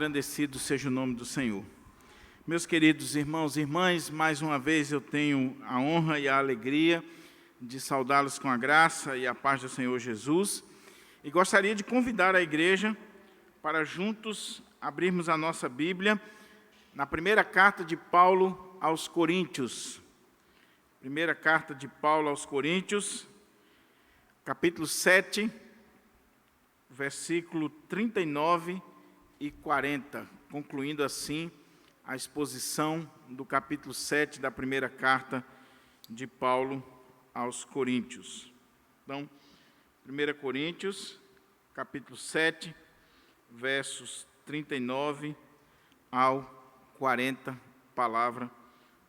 engrandecido seja o nome do Senhor. Meus queridos irmãos e irmãs, mais uma vez eu tenho a honra e a alegria de saudá-los com a graça e a paz do Senhor Jesus. E gostaria de convidar a igreja para juntos abrirmos a nossa Bíblia na primeira carta de Paulo aos Coríntios. Primeira carta de Paulo aos Coríntios, capítulo 7, versículo 39 e 40, concluindo assim a exposição do capítulo 7 da primeira carta de Paulo aos Coríntios. Então, 1 Coríntios, capítulo 7, versos 39 ao 40, palavra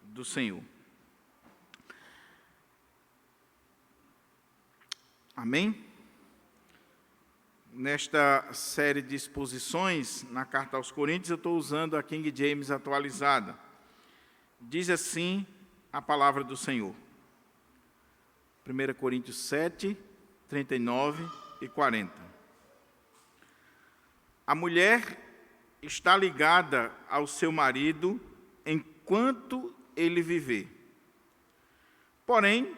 do Senhor. Amém? Nesta série de exposições, na carta aos Coríntios, eu estou usando a King James atualizada. Diz assim a palavra do Senhor. 1 Coríntios 7, 39 e 40. A mulher está ligada ao seu marido enquanto ele viver. Porém,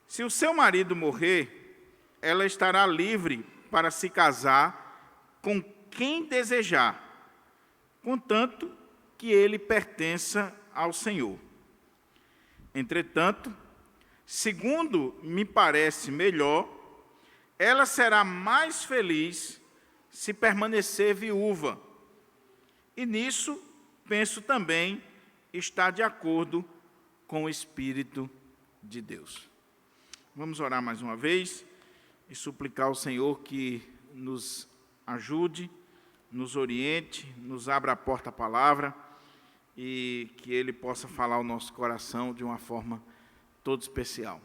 se o seu marido morrer, ela estará livre para se casar com quem desejar, contanto que ele pertença ao Senhor. Entretanto, segundo me parece melhor, ela será mais feliz se permanecer viúva. E nisso, penso também, está de acordo com o Espírito de Deus. Vamos orar mais uma vez e suplicar ao Senhor que nos ajude, nos oriente, nos abra a porta à palavra e que Ele possa falar ao nosso coração de uma forma toda especial.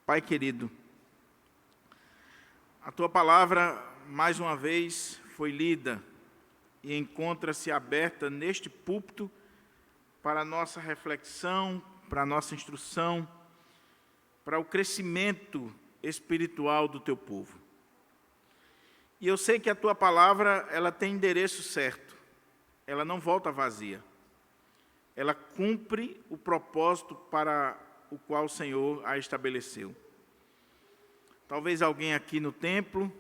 Pai querido, a Tua palavra, mais uma vez, foi lida e encontra-se aberta neste púlpito para a nossa reflexão, para a nossa instrução, para o crescimento espiritual do Teu povo. E eu sei que a Tua palavra, ela tem endereço certo, ela não volta vazia, ela cumpre o propósito para o qual o Senhor a estabeleceu. Talvez alguém aqui no templo,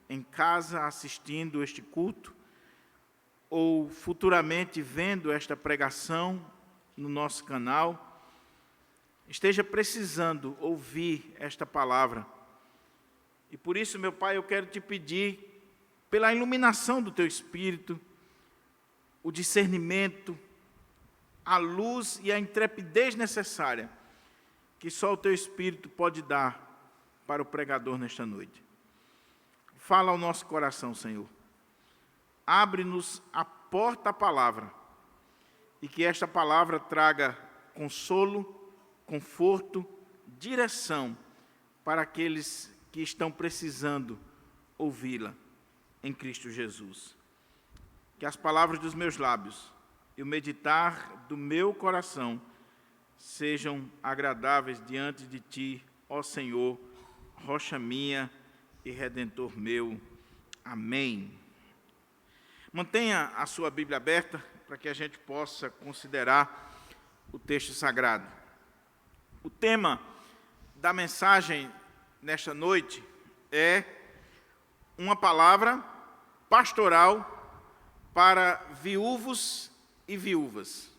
em casa, assistindo este culto, ou futuramente vendo esta pregação no nosso canal, esteja precisando ouvir esta palavra. E por isso, meu Pai, eu quero te pedir, pela iluminação do Teu Espírito, o discernimento, a luz e a intrepidez necessária, que só o Teu Espírito pode dar para o pregador nesta noite. Fala ao nosso coração, Senhor. Abre-nos a porta à palavra, e que esta palavra traga consolo, conforto, direção para aqueles que estão precisando ouvi-la em Cristo Jesus. Que as palavras dos meus lábios e o meditar do meu coração sejam agradáveis diante de Ti, ó Senhor, rocha minha e redentor meu. Amém. Mantenha a sua Bíblia aberta para que a gente possa considerar o texto sagrado. O tema da mensagem nesta noite é uma palavra pastoral para viúvos e viúvas.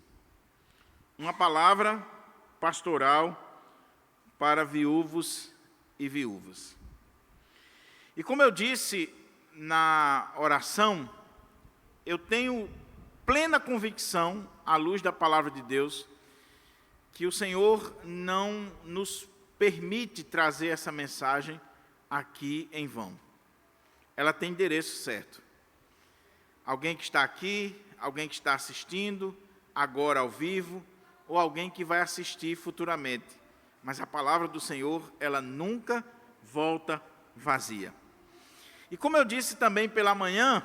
Uma palavra pastoral para viúvos e viúvas. E como eu disse na oração, eu tenho plena convicção, à luz da palavra de Deus, que o Senhor não nos permite trazer essa mensagem aqui em vão. Ela tem endereço certo. Alguém que está aqui, alguém que está assistindo, agora ao vivo, ou alguém que vai assistir futuramente. Mas a palavra do Senhor, ela nunca volta vazia. E como eu disse também pela manhã,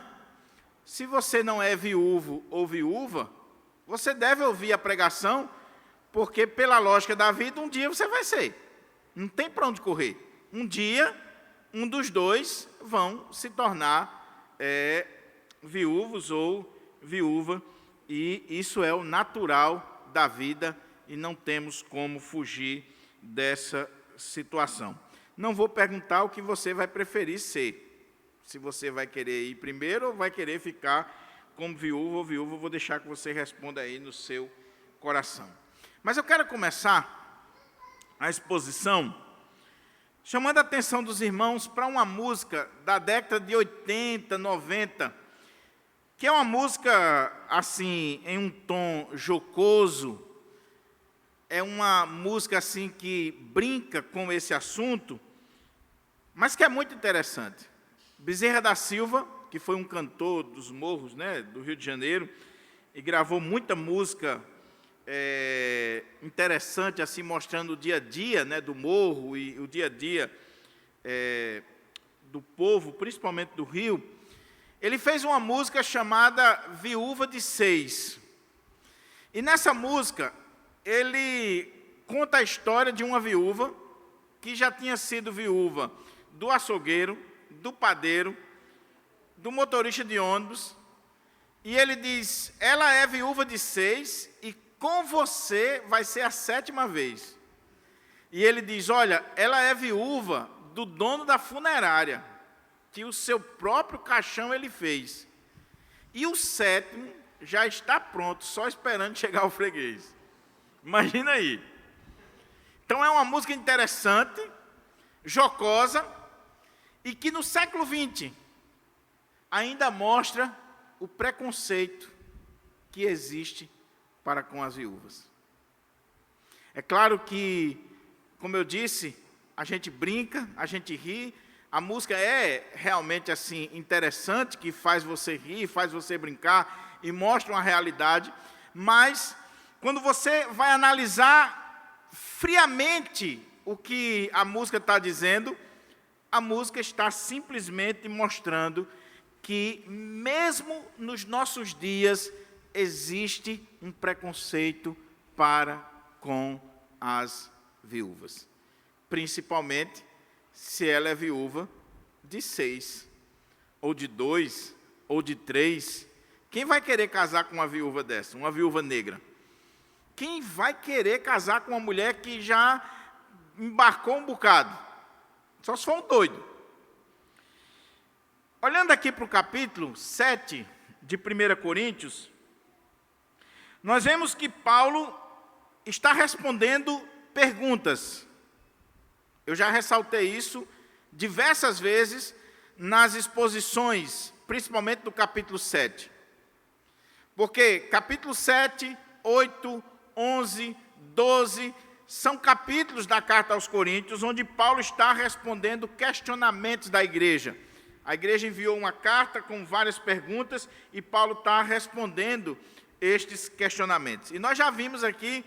se você não é viúvo ou viúva, você deve ouvir a pregação, porque pela lógica da vida, um dia você vai ser. Não tem para onde correr. Um dia, um dos dois vão se tornar viúvos ou viúva, e isso é o natural da vida e não temos como fugir dessa situação. Não vou perguntar o que você vai preferir ser, se você vai querer ir primeiro ou vai querer ficar como viúva ou viúva, vou deixar que você responda aí no seu coração. Mas eu quero começar a exposição chamando a atenção dos irmãos para uma música da década de 80, 90, que é uma música, assim, em um tom jocoso, é uma música, assim, que brinca com esse assunto, mas que é muito interessante. Bezerra da Silva, que foi um cantor dos morros, né, do Rio de Janeiro, e gravou muita música interessante, assim, mostrando o dia a dia, né, do morro e o dia a dia do povo, principalmente do Rio. Ele fez uma música chamada Viúva de Seis. E nessa música, ele conta a história de uma viúva que já tinha sido viúva do açougueiro, do padeiro, do motorista de ônibus. E ele diz, ela é viúva de 6 e com você vai ser a 7ª vez. E ele diz, olha, ela é viúva do dono da funerária, que o seu próprio caixão ele fez. E o 7º já está pronto, só esperando chegar o freguês. Imagina aí. Então é uma música interessante, jocosa, e que no século XX ainda mostra o preconceito que existe para com as viúvas. É claro que, como eu disse, a gente brinca, a gente ri, a música é realmente assim interessante, que faz você rir, faz você brincar e mostra uma realidade, mas quando você vai analisar friamente o que a música está dizendo, a música está simplesmente mostrando que mesmo nos nossos dias existe um preconceito para com as viúvas, principalmente se ela é viúva de 6, ou de 2, ou de 3. Quem vai querer casar com uma viúva dessa, uma viúva negra? Quem vai querer casar com uma mulher que já embarcou um bocado? Só se for um doido. Olhando aqui para o capítulo 7 de 1 Coríntios, nós vemos que Paulo está respondendo perguntas. Eu já ressaltei isso diversas vezes nas exposições, principalmente do capítulo 7. Porque capítulo 7, 8, 11, 12, são capítulos da carta aos Coríntios, onde Paulo está respondendo questionamentos da igreja. A igreja enviou uma carta com várias perguntas e Paulo está respondendo estes questionamentos. E nós já vimos aqui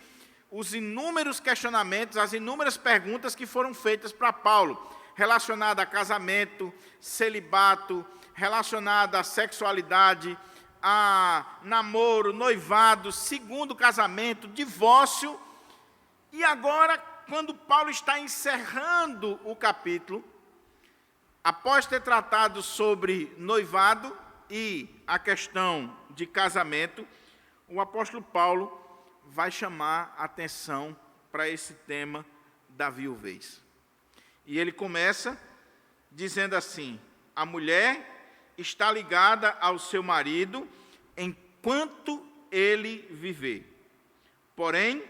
os inúmeros questionamentos, as inúmeras perguntas que foram feitas para Paulo, relacionada a casamento, celibato, relacionada à sexualidade, a namoro, noivado, segundo casamento, divórcio. E agora, quando Paulo está encerrando o capítulo, após ter tratado sobre noivado e a questão de casamento, o apóstolo Paulo vai chamar a atenção para esse tema da viuvez. E ele começa dizendo assim: a mulher está ligada ao seu marido enquanto ele viver. Porém,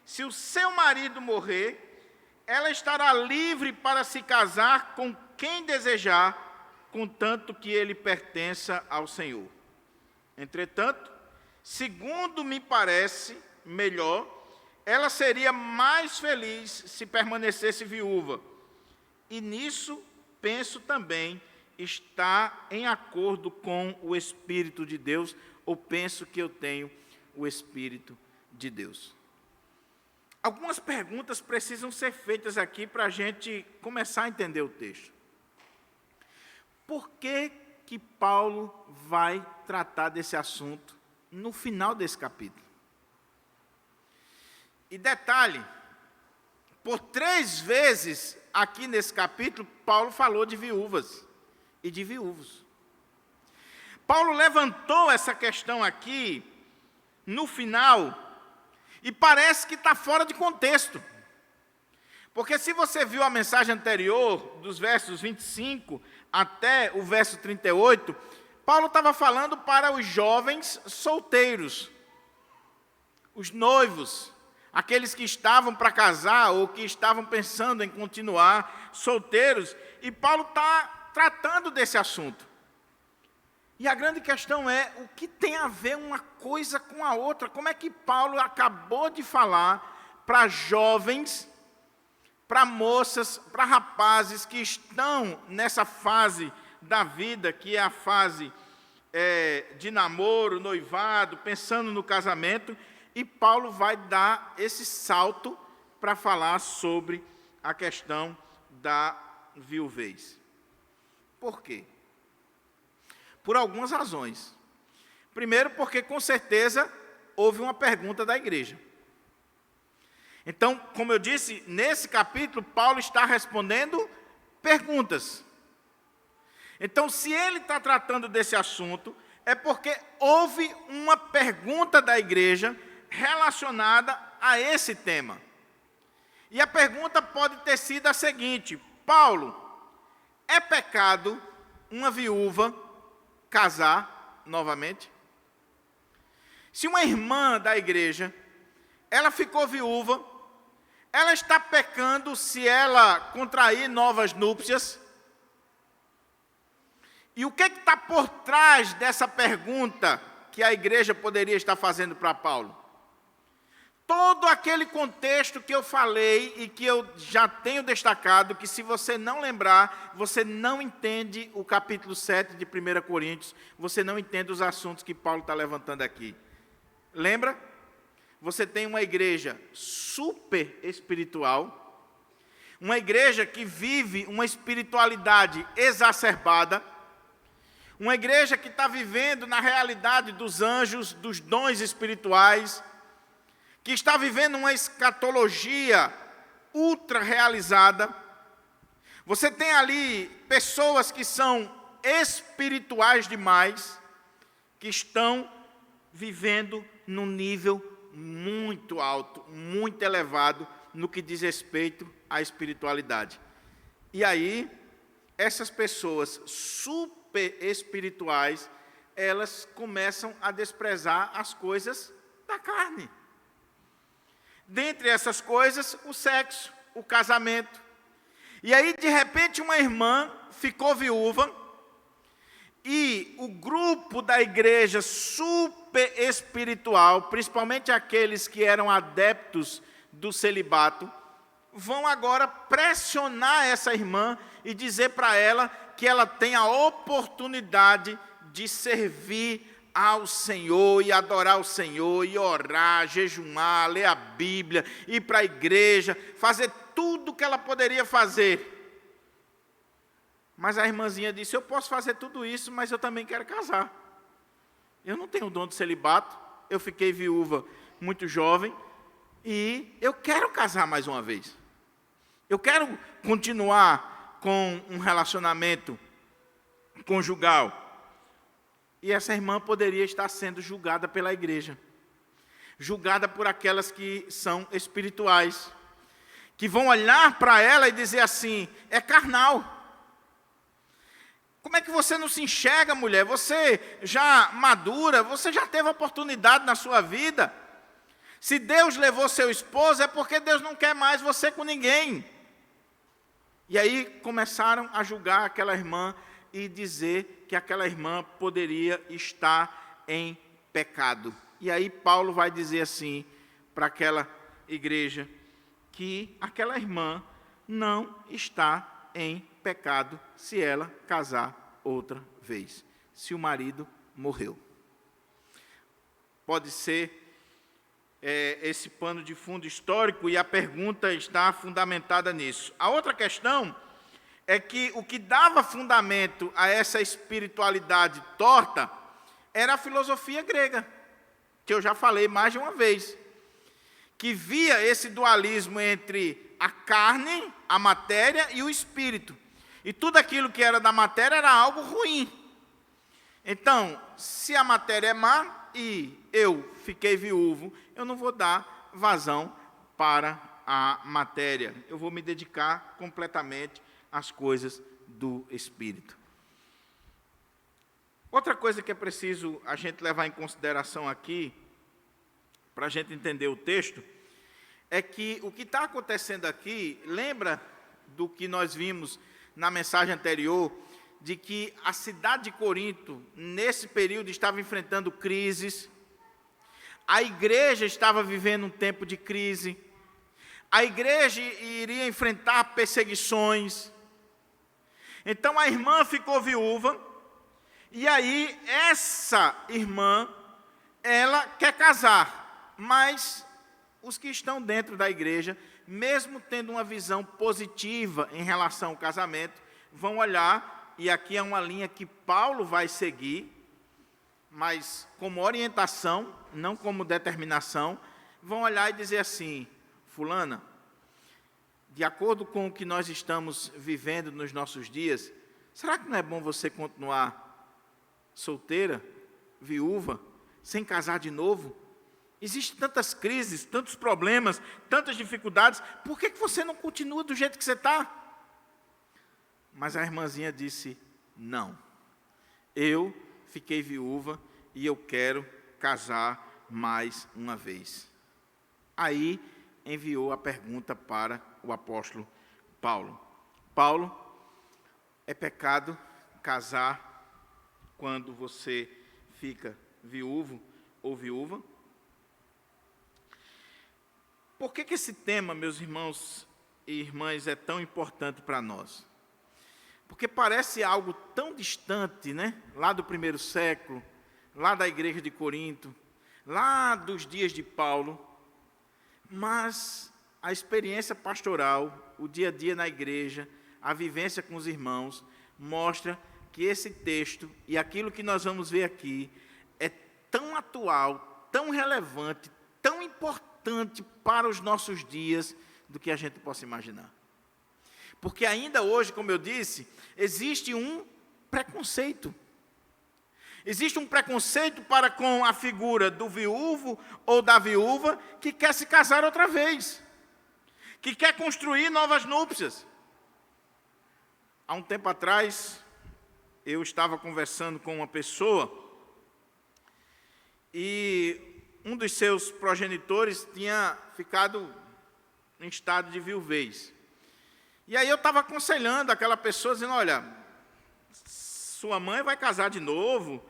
se o seu marido morrer, ela estará livre para se casar com quem desejar, contanto que ele pertença ao Senhor. Entretanto, segundo me parece melhor, ela seria mais feliz se permanecesse viúva. E nisso, penso também, está em acordo com o Espírito de Deus, ou penso que eu tenho o Espírito de Deus. Algumas perguntas precisam ser feitas aqui para a gente começar a entender o texto. Por que que Paulo vai tratar desse assunto no final desse capítulo? E detalhe, por 3 vezes aqui nesse capítulo, Paulo falou de viúvas e de viúvos. Paulo levantou essa questão aqui, no final, e parece que está fora de contexto. Porque se você viu a mensagem anterior, dos versos 25 até o verso 38, Paulo estava falando para os jovens solteiros, os noivos, aqueles que estavam para casar ou que estavam pensando em continuar solteiros, e Paulo está tratando desse assunto. E a grande questão é, o que tem a ver uma coisa com a outra? Como é que Paulo acabou de falar para jovens, para moças, para rapazes que estão nessa fase da vida, que é a fase de namoro, noivado, pensando no casamento, e Paulo vai dar esse salto para falar sobre a questão da viuvez. Por quê? Por algumas razões. Primeiro, porque com certeza houve uma pergunta da igreja. Então, como eu disse, nesse capítulo, Paulo está respondendo perguntas. Então, se ele está tratando desse assunto, é porque houve uma pergunta da igreja relacionada a esse tema. E a pergunta pode ter sido a seguinte: Paulo, é pecado uma viúva casar novamente? Se uma irmã da igreja, ela ficou viúva, ela está pecando se ela contrair novas núpcias? E o que está por trás dessa pergunta que a igreja poderia estar fazendo para Paulo? Todo aquele contexto que eu falei e que eu já tenho destacado, que se você não lembrar, você não entende o capítulo 7 de 1 Coríntios, você não entende os assuntos que Paulo está levantando aqui. Lembra? Você tem uma igreja super espiritual, uma igreja que vive uma espiritualidade exacerbada, uma igreja que está vivendo na realidade dos anjos, dos dons espirituais, que está vivendo uma escatologia ultra realizada. Você tem ali pessoas que são espirituais demais, que estão vivendo num nível muito alto, muito elevado, no que diz respeito à espiritualidade. E aí, essas pessoas super espirituais, elas começam a desprezar as coisas da carne. Dentre essas coisas, o sexo, o casamento. E aí, de repente, uma irmã ficou viúva, e o grupo da igreja super espiritual, principalmente aqueles que eram adeptos do celibato, vão agora pressionar essa irmã e dizer para ela que ela tem a oportunidade de servir ao Senhor e adorar o Senhor, e orar, jejuar, ler a Bíblia, ir para a igreja, fazer tudo o que ela poderia fazer. Mas a irmãzinha disse: eu posso fazer tudo isso, mas eu também quero casar. Eu não tenho o dom de celibato, eu fiquei viúva muito jovem, e eu quero casar mais uma vez. Eu quero continuar com um relacionamento conjugal. E essa irmã poderia estar sendo julgada pela igreja, julgada por aquelas que são espirituais, que vão olhar para ela e dizer assim: é carnal. Como é que você não se enxerga, mulher? Você já madura, você já teve oportunidade na sua vida. Se Deus levou seu esposo, é porque Deus não quer mais você com ninguém. E aí começaram a julgar aquela irmã e dizer que aquela irmã poderia estar em pecado. E aí Paulo vai dizer assim para aquela igreja que aquela irmã não está em pecado se ela casar outra vez, se o marido morreu. Pode ser esse pano de fundo histórico, e a pergunta está fundamentada nisso. A outra questão é que o que dava fundamento a essa espiritualidade torta era a filosofia grega, que eu já falei mais de uma vez, que via esse dualismo entre a carne, a matéria e o espírito. E tudo aquilo que era da matéria era algo ruim. Então, se a matéria é má e eu fiquei viúvo, eu não vou dar vazão para a matéria. Eu vou me dedicar completamente às coisas do Espírito. Outra coisa que é preciso a gente levar em consideração aqui, para a gente entender o texto, é que o que está acontecendo aqui, lembra do que nós vimos na mensagem anterior, de que a cidade de Corinto, nesse período, estava enfrentando crises, a igreja estava vivendo um tempo de crise, a igreja iria enfrentar perseguições. Então a irmã ficou viúva, e aí essa irmã, ela quer casar, mas os que estão dentro da igreja, mesmo tendo uma visão positiva em relação ao casamento, vão olhar, e aqui é uma linha que Paulo vai seguir, mas como orientação, não como determinação, vão olhar e dizer assim: fulana, de acordo com o que nós estamos vivendo nos nossos dias, será que não é bom você continuar solteira, viúva, sem casar de novo? Existem tantas crises, tantos problemas, tantas dificuldades, por que você não continua do jeito que você está? Mas a irmãzinha disse: não, eu fiquei viúva e eu quero casar mais uma vez. Aí enviou a pergunta para o apóstolo Paulo: Paulo, é pecado casar quando você fica viúvo ou viúva? Por que esse tema, meus irmãos e irmãs, é tão importante para nós? Porque parece algo tão distante, né? Lá do primeiro século, lá da igreja de Corinto, lá dos dias de Paulo, mas a experiência pastoral, o dia a dia na igreja, a vivência com os irmãos, mostra que esse texto e aquilo que nós vamos ver aqui é tão atual, tão relevante, tão importante para os nossos dias do que a gente possa imaginar. Porque ainda hoje, como eu disse, existe um preconceito. Existe um preconceito para com a figura do viúvo ou da viúva que quer se casar outra vez, que quer construir novas núpcias. Há um tempo atrás, eu estava conversando com uma pessoa e um dos seus progenitores tinha ficado em estado de viuvez. E aí eu estava aconselhando aquela pessoa, dizendo: olha, sua mãe vai casar de novo,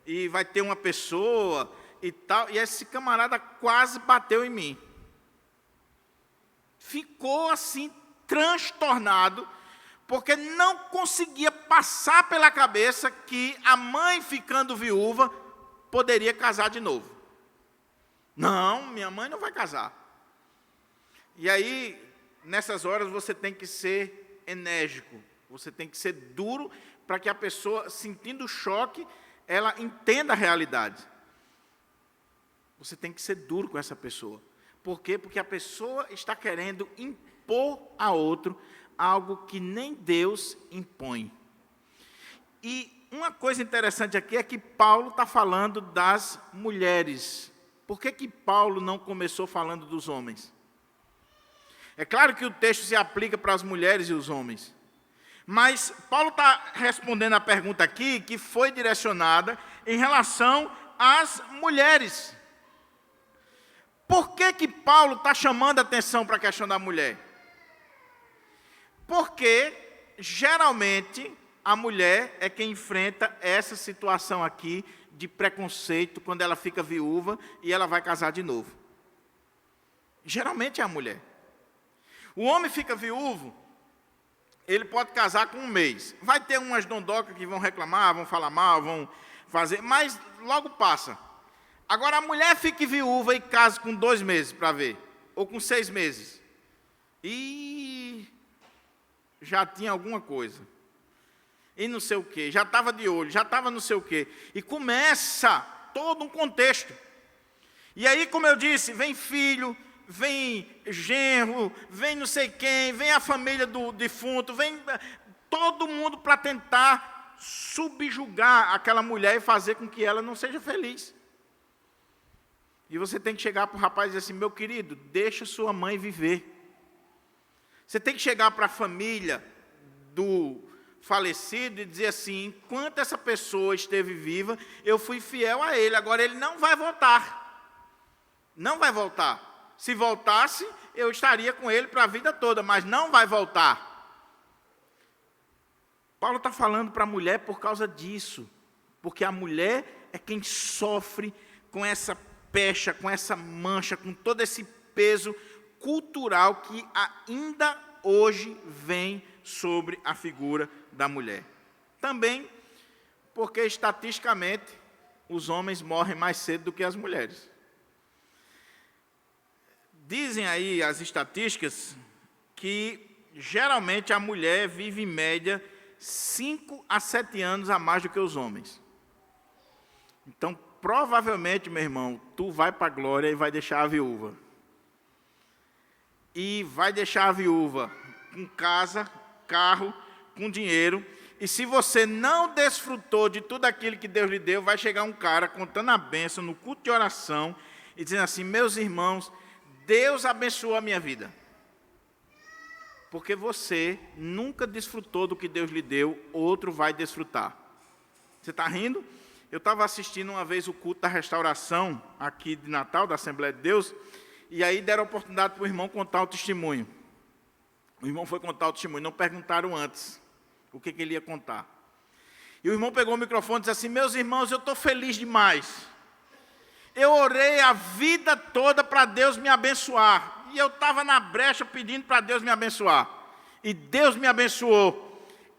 e vai ter uma pessoa, e tal. E esse camarada quase bateu em mim. Ficou assim, transtornado, porque não conseguia passar pela cabeça que a mãe, ficando viúva, poderia casar de novo. Não, minha mãe não vai casar. E aí, nessas horas, você tem que ser enérgico, você tem que ser duro, para que a pessoa, sentindo o choque, ela entenda a realidade. Você tem que ser duro com essa pessoa. Por quê? Porque a pessoa está querendo impor a outro algo que nem Deus impõe. E uma coisa interessante aqui é que Paulo está falando das mulheres. Por que Paulo não começou falando dos homens? É claro que o texto se aplica para as mulheres e os homens. Mas Paulo está respondendo a pergunta aqui, que foi direcionada em relação às mulheres. Por que Paulo está chamando a atenção para a questão da mulher? Porque, geralmente, a mulher é quem enfrenta essa situação aqui de preconceito quando ela fica viúva e ela vai casar de novo. Geralmente é a mulher. O homem fica viúvo, ele pode casar com um mês. Vai ter umas dondocas que vão reclamar, vão falar mal, vão fazer, mas logo passa. Agora a mulher fica viúva e casa com 2 meses para ver, ou com 6 meses. E já tinha alguma coisa. E não sei o quê, já estava de olho, já estava não sei o quê. E começa todo um contexto. E aí, como eu disse, vem filho, vem genro, vem não sei quem, vem a família do defunto, vem todo mundo para tentar subjugar aquela mulher e fazer com que ela não seja feliz. E você tem que chegar para o rapaz e dizer assim: meu querido, deixa sua mãe viver. Você tem que chegar para a família do falecido e dizer assim: enquanto essa pessoa esteve viva, eu fui fiel a ele, agora ele não vai voltar. Não vai voltar. Se voltasse, eu estaria com ele para a vida toda, mas não vai voltar. Paulo está falando para a mulher por causa disso, porque a mulher é quem sofre com essa pecha, com essa mancha, com todo esse peso cultural que ainda hoje vem sobre a figura da mulher. Também porque, estatisticamente, os homens morrem mais cedo do que as mulheres. Dizem aí as estatísticas que, geralmente, a mulher vive, em média, 5 a 7 anos a mais do que os homens. Então, provavelmente, meu irmão, tu vai para a glória e vai deixar a viúva. E vai deixar a viúva com casa, carro, com dinheiro. E se você não desfrutou de tudo aquilo que Deus lhe deu, vai chegar um cara contando a bênção no culto de oração e dizendo assim: meus irmãos, Deus abençoou a minha vida. Porque você nunca desfrutou do que Deus lhe deu, outro vai desfrutar. Você está rindo? Eu estava assistindo uma vez o culto da restauração, aqui de Natal, da Assembleia de Deus, e aí deram a oportunidade para o irmão contar o testemunho. O irmão foi contar o testemunho, não perguntaram antes o que ele ia contar. E o irmão pegou o microfone e disse assim: meus irmãos, eu estou feliz demais. Eu orei a vida toda para Deus me abençoar. E eu estava na brecha pedindo para Deus me abençoar. E Deus me abençoou.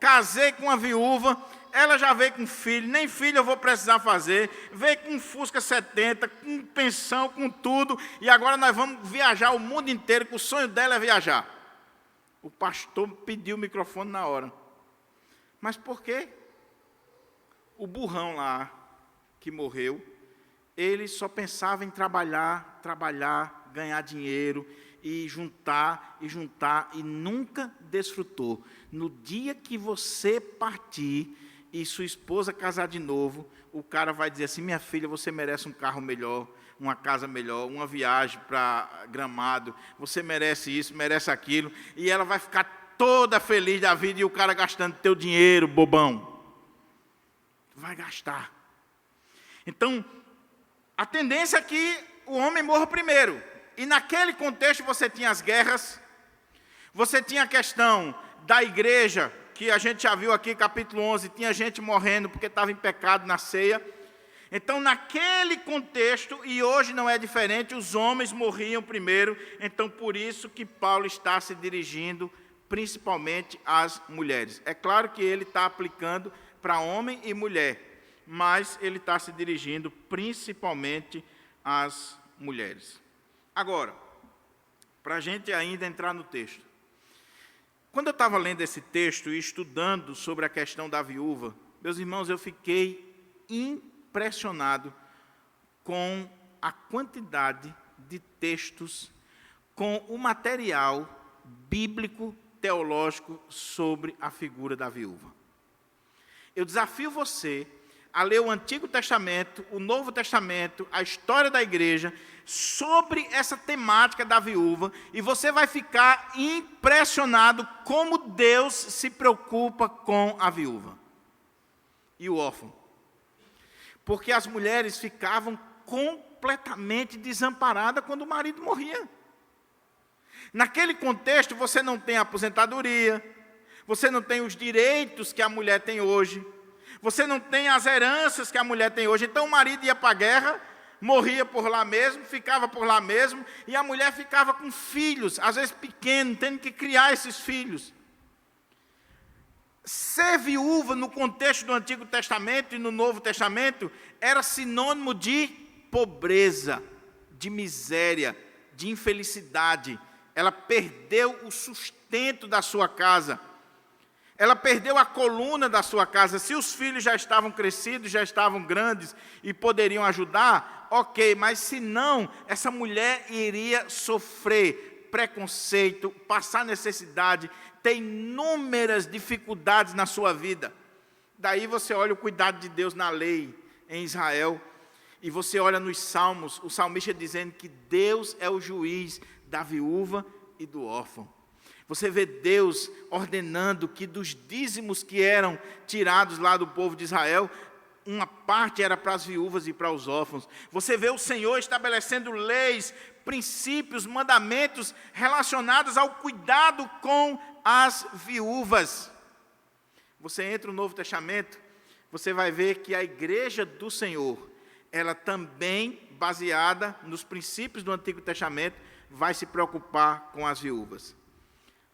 Casei com uma viúva, ela já veio com filho, nem filho eu vou precisar fazer. Veio com um Fusca 70, com pensão, com tudo. E agora nós vamos viajar o mundo inteiro, que o sonho dela é viajar. O pastor pediu o microfone na hora. Mas por quê? O burrão lá, que morreu, ele só pensava em trabalhar, ganhar dinheiro, e juntar, e nunca desfrutou. No dia que você partir e sua esposa casar de novo, o cara vai dizer assim: minha filha, você merece um carro melhor, uma casa melhor, uma viagem para Gramado, você merece isso, merece aquilo, e ela vai ficar toda feliz da vida, e o cara gastando teu dinheiro, bobão. Vai gastar. Então, a tendência é que o homem morra primeiro. E naquele contexto você tinha as guerras, você tinha a questão da igreja, que a gente já viu aqui, capítulo 11, tinha gente morrendo porque estava em pecado na ceia. Então, naquele contexto, e hoje não é diferente, os homens morriam primeiro. Então, por isso que Paulo está se dirigindo principalmente às mulheres. É claro que ele está aplicando para homem e mulher, mas ele está se dirigindo principalmente às mulheres. Agora, para a gente ainda entrar no texto. Quando eu estava lendo esse texto e estudando sobre a questão da viúva, meus irmãos, eu fiquei impressionado com a quantidade de textos, com o material bíblico, teológico sobre a figura da viúva. Eu desafio você a ler o Antigo Testamento, o Novo Testamento, a história da igreja, sobre essa temática da viúva, e você vai ficar impressionado como Deus se preocupa com a viúva e o órfão. Porque as mulheres ficavam completamente desamparadas quando o marido morria. Naquele contexto, você não tem aposentadoria, você não tem os direitos que a mulher tem hoje, você não tem as heranças que a mulher tem hoje. Então o marido ia para a guerra, morria por lá mesmo, ficava por lá mesmo, e a mulher ficava com filhos, às vezes pequenos, tendo que criar esses filhos. Ser viúva no contexto do Antigo Testamento e no Novo Testamento era sinônimo de pobreza, de miséria, de infelicidade. Ela perdeu o sustento da sua casa. Ela perdeu a coluna da sua casa. Se os filhos já estavam crescidos, já estavam grandes e poderiam ajudar, ok, mas se não, essa mulher iria sofrer preconceito, passar necessidade, ter inúmeras dificuldades na sua vida. Daí você olha o cuidado de Deus na lei em Israel, e você olha nos Salmos, o salmista dizendo que Deus é o juiz da viúva e do órfão. Você vê Deus ordenando que dos dízimos que eram tirados lá do povo de Israel, uma parte era para as viúvas e para os órfãos. Você vê o Senhor estabelecendo leis, princípios, mandamentos relacionados ao cuidado com as viúvas. Você entra no Novo Testamento, você vai ver que a igreja do Senhor, ela também, baseada nos princípios do Antigo Testamento, vai se preocupar com as viúvas.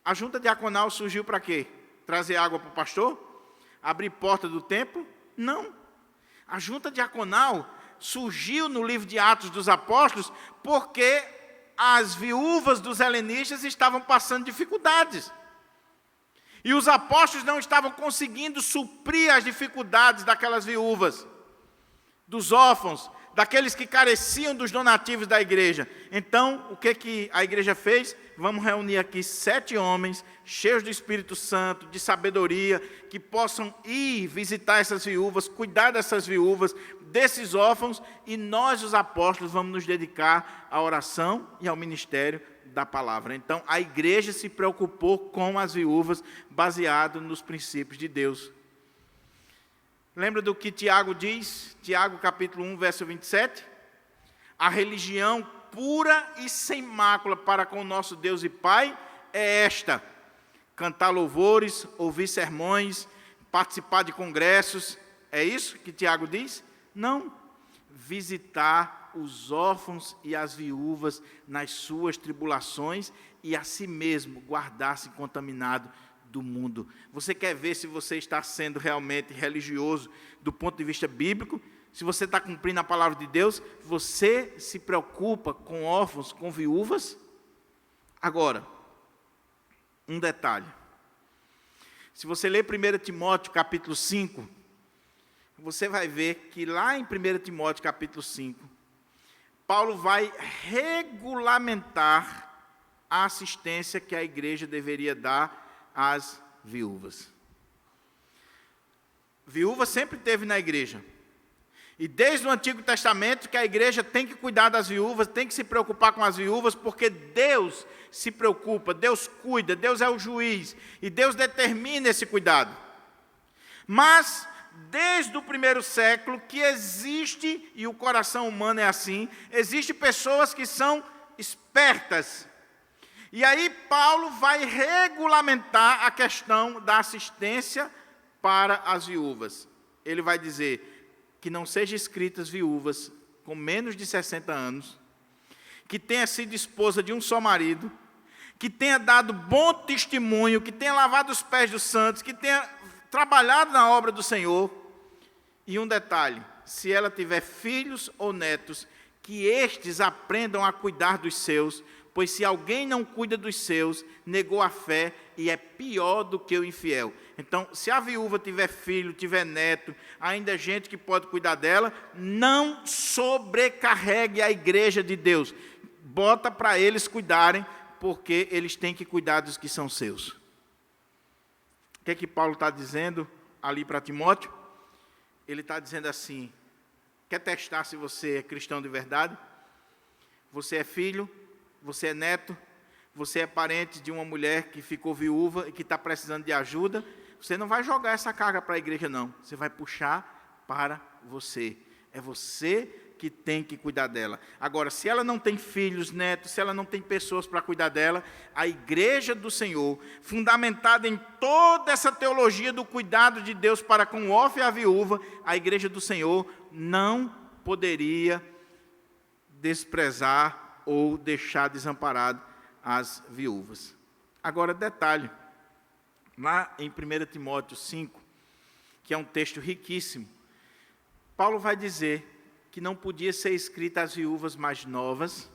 A junta diaconal surgiu para quê? Trazer água para o pastor? Abrir porta do templo? Não. A junta diaconal surgiu no livro de Atos dos Apóstolos porque as viúvas dos helenistas estavam passando dificuldades. E os apóstolos não estavam conseguindo suprir as dificuldades daquelas viúvas, dos órfãos, daqueles que careciam dos donativos da igreja. Então, o que a igreja fez? Vamos reunir aqui 7 homens, cheios do Espírito Santo, de sabedoria, que possam ir visitar essas viúvas, cuidar dessas viúvas, desses órfãos, e nós, os apóstolos, vamos nos dedicar à oração e ao ministério da palavra. Então, a igreja se preocupou com as viúvas, baseado nos princípios de Deus. Lembra do que Tiago diz? Tiago, capítulo 1, verso 27? A religião pura e sem mácula para com o nosso Deus e Pai é esta: cantar louvores, ouvir sermões, participar de congressos. É isso que Tiago diz? Não. Visitar os órfãos e as viúvas nas suas tribulações e a si mesmo guardar-se contaminado do mundo. Você quer ver se você está sendo realmente religioso do ponto de vista bíblico? Se você está cumprindo a palavra de Deus, você se preocupa com órfãos, com viúvas? Agora, um detalhe. Se você ler 1 Timóteo capítulo 5, você vai ver que lá em 1 Timóteo capítulo 5, Paulo vai regulamentar a assistência que a igreja deveria dar às viúvas. Viúva sempre teve na igreja. E desde o Antigo Testamento que a igreja tem que cuidar das viúvas, tem que se preocupar com as viúvas, porque Deus se preocupa, Deus cuida, Deus é o juiz, e Deus determina esse cuidado. Mas, desde o primeiro século, que existe, e o coração humano é assim, existem pessoas que são espertas. E aí Paulo vai regulamentar a questão da assistência para as viúvas. Ele vai dizer que não sejam escritas viúvas com menos de 60 anos, que tenha sido esposa de um só marido, que tenha dado bom testemunho, que tenha lavado os pés dos santos, que tenha trabalhado na obra do Senhor. E um detalhe: se ela tiver filhos ou netos, que estes aprendam a cuidar dos seus, pois se alguém não cuida dos seus, negou a fé e é pior do que o infiel. Então, se a viúva tiver filho, tiver neto, ainda é gente que pode cuidar dela, não sobrecarregue a igreja de Deus. Bota para eles cuidarem, porque eles têm que cuidar dos que são seus. O que é que Paulo está dizendo ali para Timóteo? Ele está dizendo assim: quer testar se você é cristão de verdade? Você é filho, você é neto, você é parente de uma mulher que ficou viúva e que está precisando de ajuda. Você não vai jogar essa carga para a igreja, não. Você vai puxar para você. É você que tem que cuidar dela. Agora, se ela não tem filhos, netos, se ela não tem pessoas para cuidar dela, a igreja do Senhor, fundamentada em toda essa teologia do cuidado de Deus para com o órfão e a viúva, a igreja do Senhor não poderia desprezar ou deixar desamparado as viúvas. Agora, detalhe, lá em 1 Timóteo 5, que é um texto riquíssimo, Paulo vai dizer que não podia ser escrita às viúvas mais novas,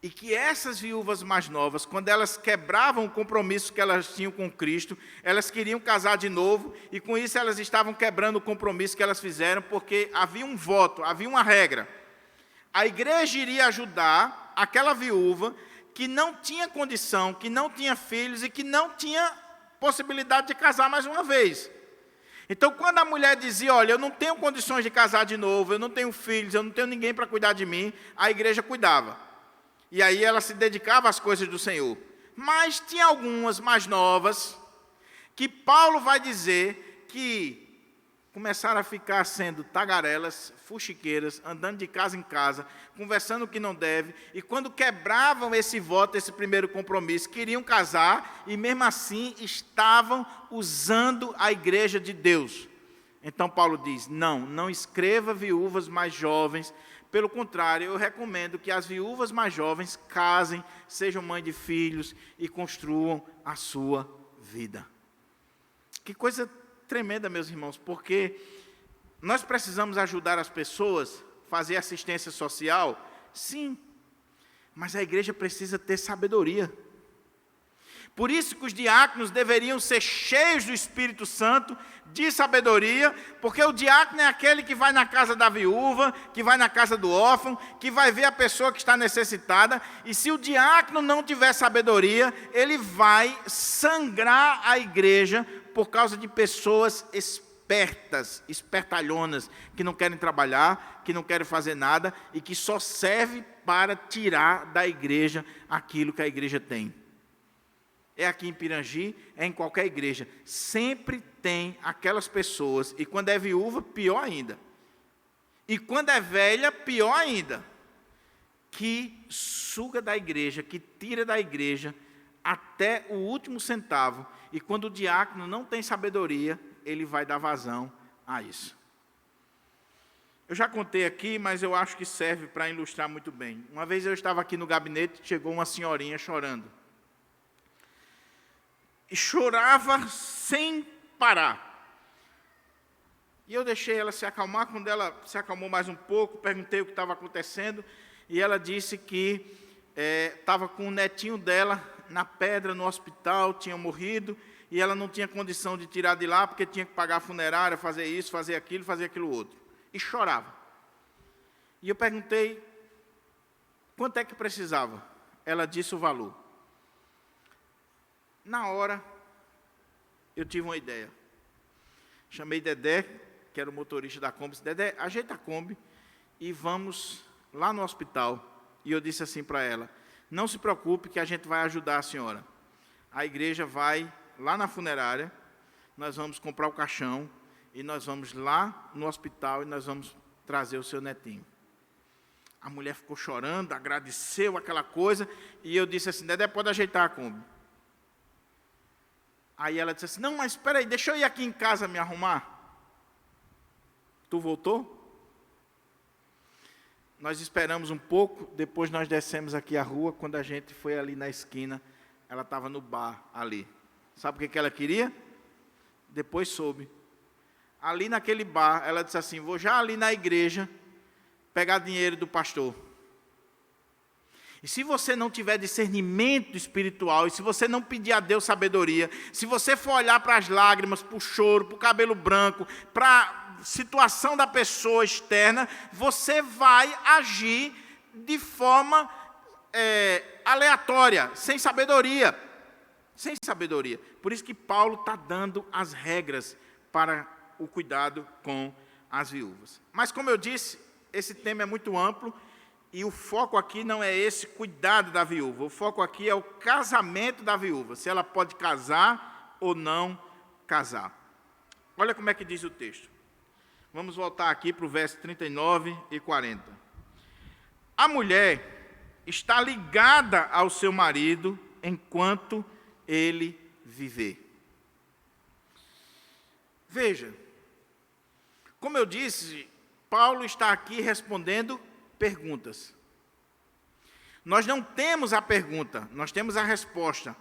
e que essas viúvas mais novas, quando elas quebravam o compromisso que elas tinham com Cristo, elas queriam casar de novo, e com isso elas estavam quebrando o compromisso que elas fizeram, porque havia um voto, havia uma regra. A igreja iria ajudar aquela viúva que não tinha condição, que não tinha filhos e que não tinha possibilidade de casar mais uma vez. Então, quando a mulher dizia, olha, eu não tenho condições de casar de novo, eu não tenho filhos, eu não tenho ninguém para cuidar de mim, a igreja cuidava. E aí ela se dedicava às coisas do Senhor. Mas tinha algumas mais novas, que Paulo vai dizer que começaram a ficar sendo tagarelas, fuxiqueiras, andando de casa em casa, conversando o que não deve, e quando quebravam esse voto, esse primeiro compromisso, queriam casar, e mesmo assim estavam usando a igreja de Deus. Então Paulo diz, não escreva viúvas mais jovens, pelo contrário, eu recomendo que as viúvas mais jovens casem, sejam mães de filhos e construam a sua vida. Que coisa tremenda, meus irmãos, porque nós precisamos ajudar as pessoas, fazer assistência social, sim, mas a igreja precisa ter sabedoria. Por isso que os diáconos deveriam ser cheios do Espírito Santo, de sabedoria, porque o diácono é aquele que vai na casa da viúva, que vai na casa do órfão, que vai ver a pessoa que está necessitada, e se o diácono não tiver sabedoria, ele vai sangrar a igreja por causa de pessoas espertas, espertalhonas, que não querem trabalhar, que não querem fazer nada, e que só serve para tirar da igreja aquilo que a igreja tem. É aqui em Pirangi, é em qualquer igreja. Sempre tem aquelas pessoas, e quando é viúva, pior ainda. E quando é velha, pior ainda. Que suga da igreja, que tira da igreja até o último centavo. E quando o diácono não tem sabedoria, ele vai dar vazão a isso. Eu já contei aqui, mas eu acho que serve para ilustrar muito bem. Uma vez eu estava aqui no gabinete, chegou uma senhorinha chorando. E chorava sem parar. E eu deixei ela se acalmar. Quando ela se acalmou mais um pouco, perguntei o que estava acontecendo, e ela disse que estava com o netinho dela na pedra, no hospital, tinha morrido, e ela não tinha condição de tirar de lá, porque tinha que pagar a funerária, fazer isso, fazer aquilo outro. E chorava. E eu perguntei, quanto é que precisava? Ela disse o valor. Na hora, eu tive uma ideia. Chamei Dedé, que era o motorista da Kombi, disse, Dedé, ajeita a Kombi e vamos lá no hospital. E eu disse assim para ela, não se preocupe que a gente vai ajudar a senhora. A igreja vai lá na funerária, nós vamos comprar o caixão e nós vamos lá no hospital e nós vamos trazer o seu netinho. A mulher ficou chorando, agradeceu aquela coisa, e eu disse assim, Dedé, pode ajeitar a Kombi. Aí ela disse assim, não, mas espera aí, deixa eu ir aqui em casa me arrumar. Tu voltou? Nós esperamos um pouco, depois nós descemos aqui a rua, quando a gente foi ali na esquina, ela estava no bar ali. Sabe o que ela queria? Depois soube. Ali naquele bar, ela disse assim, vou já ali na igreja pegar dinheiro do pastor. E se você não tiver discernimento espiritual, e se você não pedir a Deus sabedoria, se você for olhar para as lágrimas, para o choro, para o cabelo branco, para a situação da pessoa externa, você vai agir de forma aleatória, sem sabedoria. Sem sabedoria. Por isso que Paulo está dando as regras para o cuidado com as viúvas. Mas como eu disse, esse tema é muito amplo, e o foco aqui não é esse cuidado da viúva. O foco aqui é o casamento da viúva, se ela pode casar ou não casar. Olha como é que diz o texto. Vamos voltar aqui para o verso 39 e 40. A mulher está ligada ao seu marido enquanto ele viver. Veja, como eu disse, Paulo está aqui respondendo perguntas. Nós não temos a pergunta, nós temos a resposta.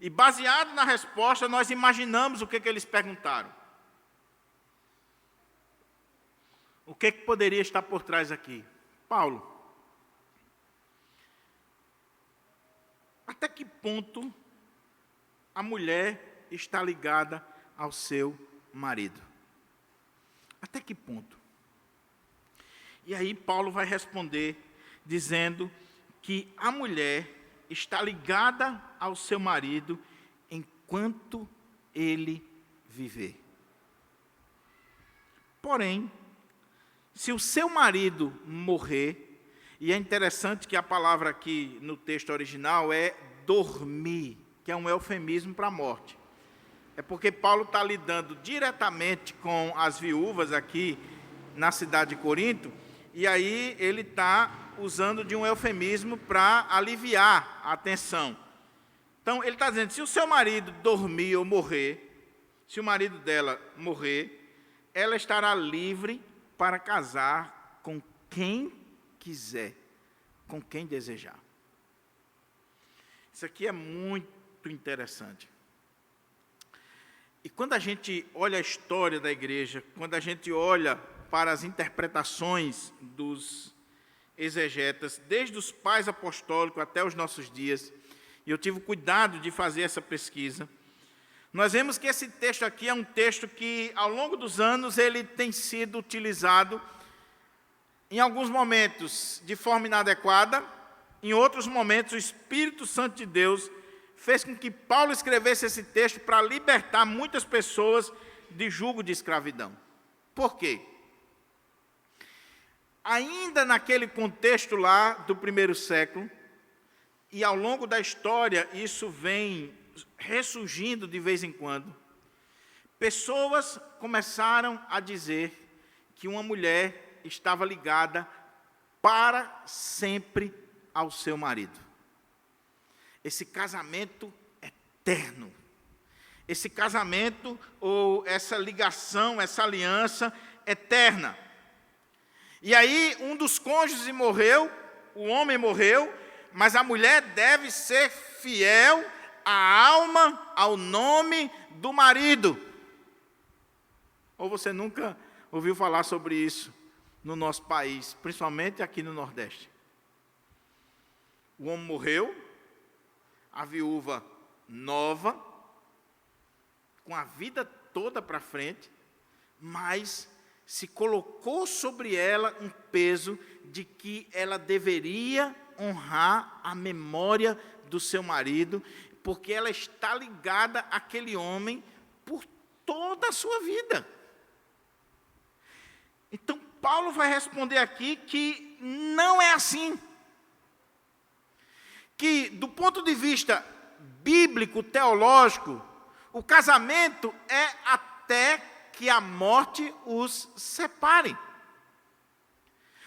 E baseado na resposta, nós imaginamos o que eles perguntaram. O que poderia estar por trás aqui? Paulo, até que ponto a mulher está ligada ao seu marido? Até que ponto? E aí Paulo vai responder dizendo que a mulher está ligada ao seu marido enquanto ele viver. Porém, se o seu marido morrer, e é interessante que a palavra aqui no texto original é dormir, que é um eufemismo para a morte. É porque Paulo está lidando diretamente com as viúvas aqui na cidade de Corinto, e aí ele está usando de um eufemismo para aliviar a tensão. Então, ele está dizendo, se o seu marido dormir ou morrer, se o marido dela morrer, ela estará livre para casar com quem quiser, com quem desejar. Isso aqui é muito interessante. E quando a gente olha a história da igreja, quando a gente olha para as interpretações dos exegetas, desde os pais apostólicos até os nossos dias, e eu tive cuidado de fazer essa pesquisa, nós vemos que esse texto aqui é um texto que, ao longo dos anos, ele tem sido utilizado, em alguns momentos, de forma inadequada, em outros momentos, o Espírito Santo de Deus fez com que Paulo escrevesse esse texto para libertar muitas pessoas de jugo de escravidão. Por quê? Ainda naquele contexto lá do primeiro século, e ao longo da história isso vem ressurgindo de vez em quando, pessoas começaram a dizer que uma mulher estava ligada para sempre ao seu marido. Esse casamento eterno, esse casamento ou essa ligação, essa aliança eterna. E aí um dos cônjuges morreu, o homem morreu, mas a mulher deve ser fiel à alma, ao nome do marido. Ou você nunca ouviu falar sobre isso no nosso país, principalmente aqui no Nordeste? O homem morreu, a viúva nova, com a vida toda para frente, mas se colocou sobre ela um peso de que ela deveria honrar a memória do seu marido, porque ela está ligada àquele homem por toda a sua vida. Então, Paulo vai responder aqui que não é assim. Que, do ponto de vista bíblico, teológico, o casamento é até que a morte os separe.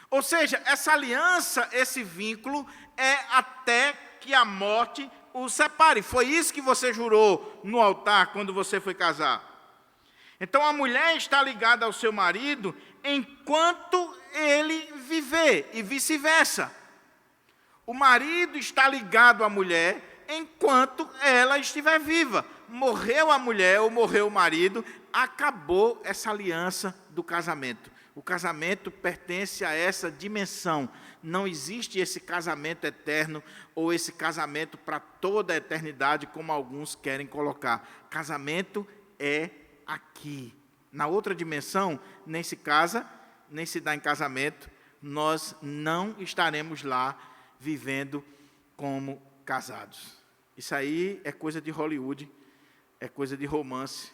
Ou seja, essa aliança, esse vínculo, é até que a morte os separe. Foi isso que você jurou no altar quando você foi casar. Então, a mulher está ligada ao seu marido enquanto ele viver, e vice-versa. O marido está ligado à mulher enquanto ela estiver viva. Morreu a mulher ou morreu o marido, acabou essa aliança do casamento. O casamento pertence a essa dimensão. Não existe esse casamento eterno ou esse casamento para toda a eternidade, como alguns querem colocar. Casamento é aqui. Na outra dimensão, nem se casa, nem se dá em casamento. Nós não estaremos lá vivendo como casados. Isso aí é coisa de Hollywood, é coisa de romance,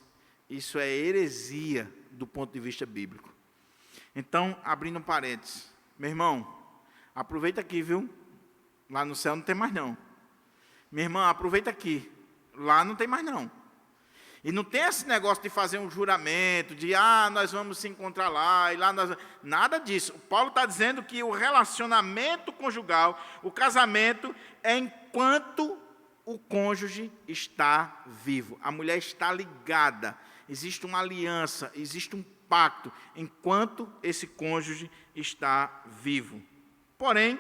isso é heresia do ponto de vista bíblico. Então, abrindo um parênteses, meu irmão, aproveita aqui, viu? Lá no céu não tem mais não. Minha irmã, aproveita aqui, lá não tem mais não. E não tem esse negócio de fazer um juramento, de, nós vamos se encontrar lá, e lá nós... Nada disso. O Paulo está dizendo que o relacionamento conjugal, o casamento, é enquanto o cônjuge está vivo. A mulher está ligada. Existe uma aliança, existe um pacto, enquanto esse cônjuge está vivo. Porém,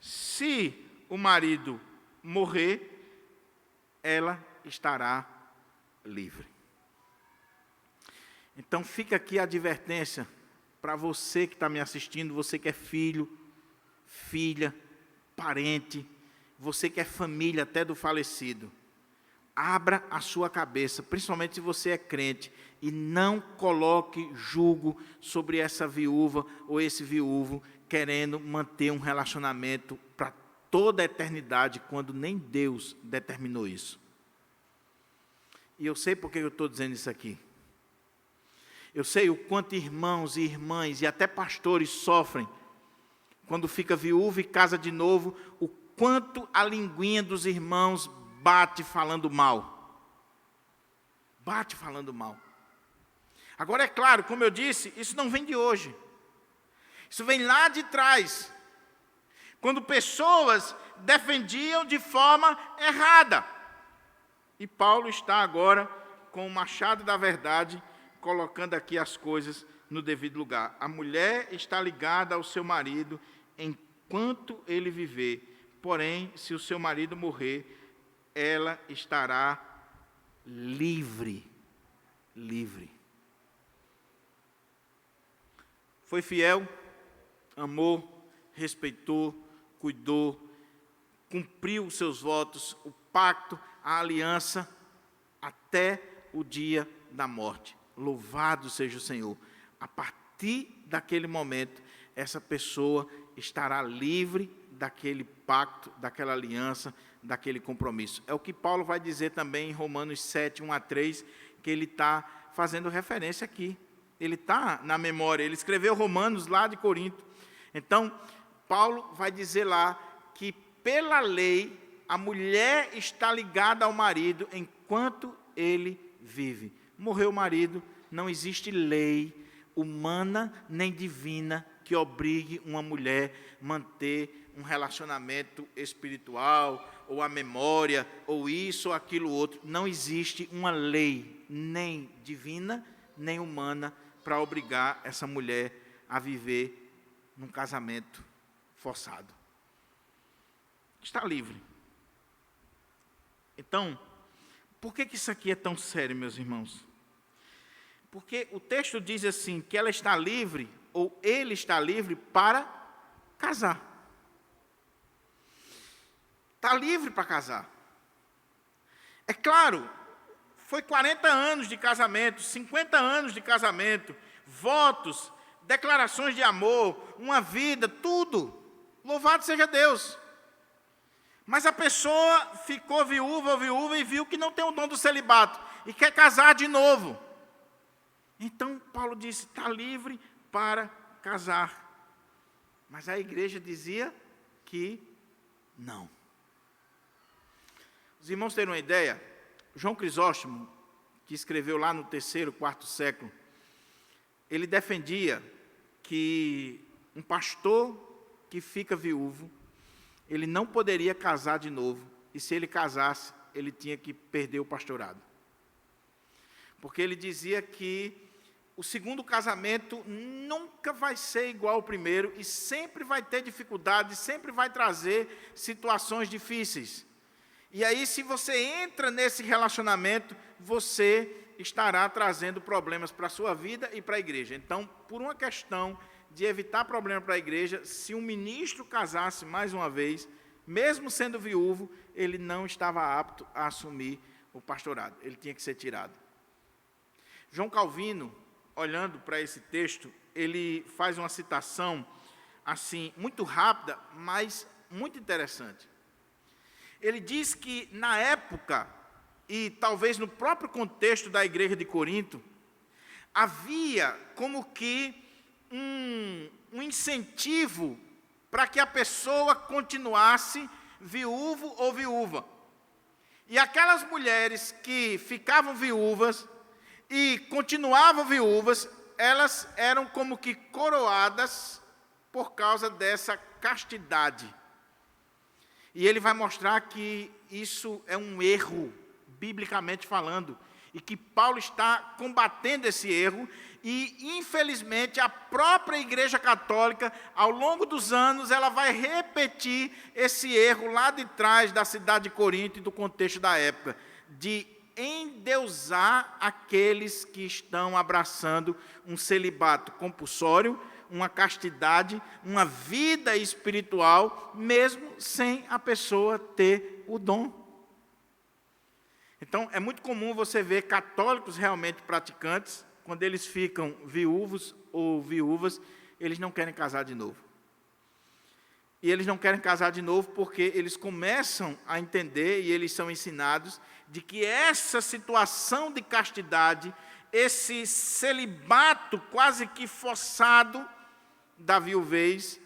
se o marido morrer, ela estará livre. Então fica aqui a advertência para você que está me assistindo, você que é filho, filha, parente, você que é família até do falecido. Abra a sua cabeça, principalmente se você é crente, e não coloque julgo sobre essa viúva ou esse viúvo querendo manter um relacionamento para toda a eternidade, quando nem Deus determinou isso. E eu sei por que eu estou dizendo isso aqui. Eu sei o quanto irmãos e irmãs e até pastores sofrem quando fica viúvo e casa de novo, o quanto a linguinha dos irmãos bate falando mal. Bate falando mal. Agora é claro, como eu disse, isso não vem de hoje. Isso vem lá de trás, quando pessoas defendiam de forma errada. E Paulo está agora com o machado da verdade, colocando aqui as coisas no devido lugar. A mulher está ligada ao seu marido enquanto ele viver. Porém, se o seu marido morrer, ela estará livre. Livre. Foi fiel, amou, respeitou, cuidou, cumpriu os seus votos, o pacto, a aliança, até o dia da morte. Louvado seja o Senhor. A partir daquele momento, essa pessoa estará livre daquele pacto, daquela aliança, daquele compromisso. É o que Paulo vai dizer também em Romanos 7, 1-3, que ele está fazendo referência aqui. Ele está na memória, ele escreveu Romanos lá de Corinto. Então, Paulo vai dizer lá que, pela lei, a mulher está ligada ao marido enquanto ele vive. Morreu o marido, não existe lei humana nem divina que obrigue uma mulher a manter um relacionamento espiritual, ou a memória, ou isso ou aquilo outro. Não existe uma lei, nem divina, nem humana, para obrigar essa mulher a viver num casamento forçado. Está livre. Então, por que isso aqui é tão sério, meus irmãos? Porque o texto diz assim, que ela está livre, ou ele está livre para casar. Está livre para casar. É claro, foi 40 anos de casamento, 50 anos de casamento, votos, declarações de amor, uma vida, tudo. Louvado seja Deus. Mas a pessoa ficou viúva ou viúva e viu que não tem o dom do celibato e quer casar de novo. Então, Paulo disse, está livre para casar. Mas a igreja dizia que não. Os irmãos terem uma ideia, João Crisóstomo, que escreveu lá no 3º, 4º século, ele defendia que um pastor que fica viúvo, ele não poderia casar de novo, e se ele casasse, ele tinha que perder o pastorado. Porque ele dizia que o segundo casamento nunca vai ser igual ao primeiro, e sempre vai ter dificuldades, sempre vai trazer situações difíceis. E aí, se você entra nesse relacionamento, você estará trazendo problemas para a sua vida e para a igreja. Então, por uma questão de evitar problema para a igreja, se um ministro casasse mais uma vez, mesmo sendo viúvo, ele não estava apto a assumir o pastorado, ele tinha que ser tirado. João Calvino, olhando para esse texto, ele faz uma citação, assim, muito rápida, mas muito interessante. Ele diz que, na época, e talvez no próprio contexto da igreja de Corinto, havia como que um incentivo para que a pessoa continuasse viúvo ou viúva. E aquelas mulheres que ficavam viúvas e continuavam viúvas, elas eram como que coroadas por causa dessa castidade. E ele vai mostrar que isso é um erro, biblicamente falando, e que Paulo está combatendo esse erro, e, infelizmente, a própria Igreja Católica, ao longo dos anos, ela vai repetir esse erro lá de trás da cidade de Corinto e do contexto da época, de endeusar aqueles que estão abraçando um celibato compulsório, uma castidade, uma vida espiritual, mesmo sem a pessoa ter o dom. Então, é muito comum você ver católicos realmente praticantes, quando eles ficam viúvos ou viúvas, eles não querem casar de novo. E eles não querem casar de novo porque eles começam a entender, e eles são ensinados, de que essa situação de castidade esse celibato quase que forçado da viuvez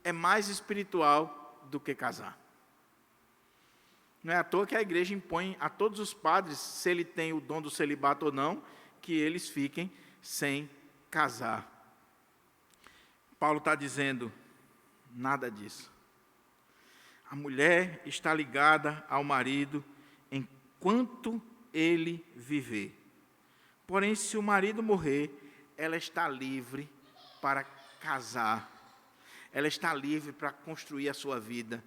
é mais espiritual do que casar. Não é à toa que a igreja impõe a todos os padres, se ele tem o dom do celibato ou não, que eles fiquem sem casar. Paulo está dizendo, nada disso. A mulher está ligada ao marido enquanto ele viver. Porém, se o marido morrer, ela está livre para casar. Ela está livre para construir a sua vida.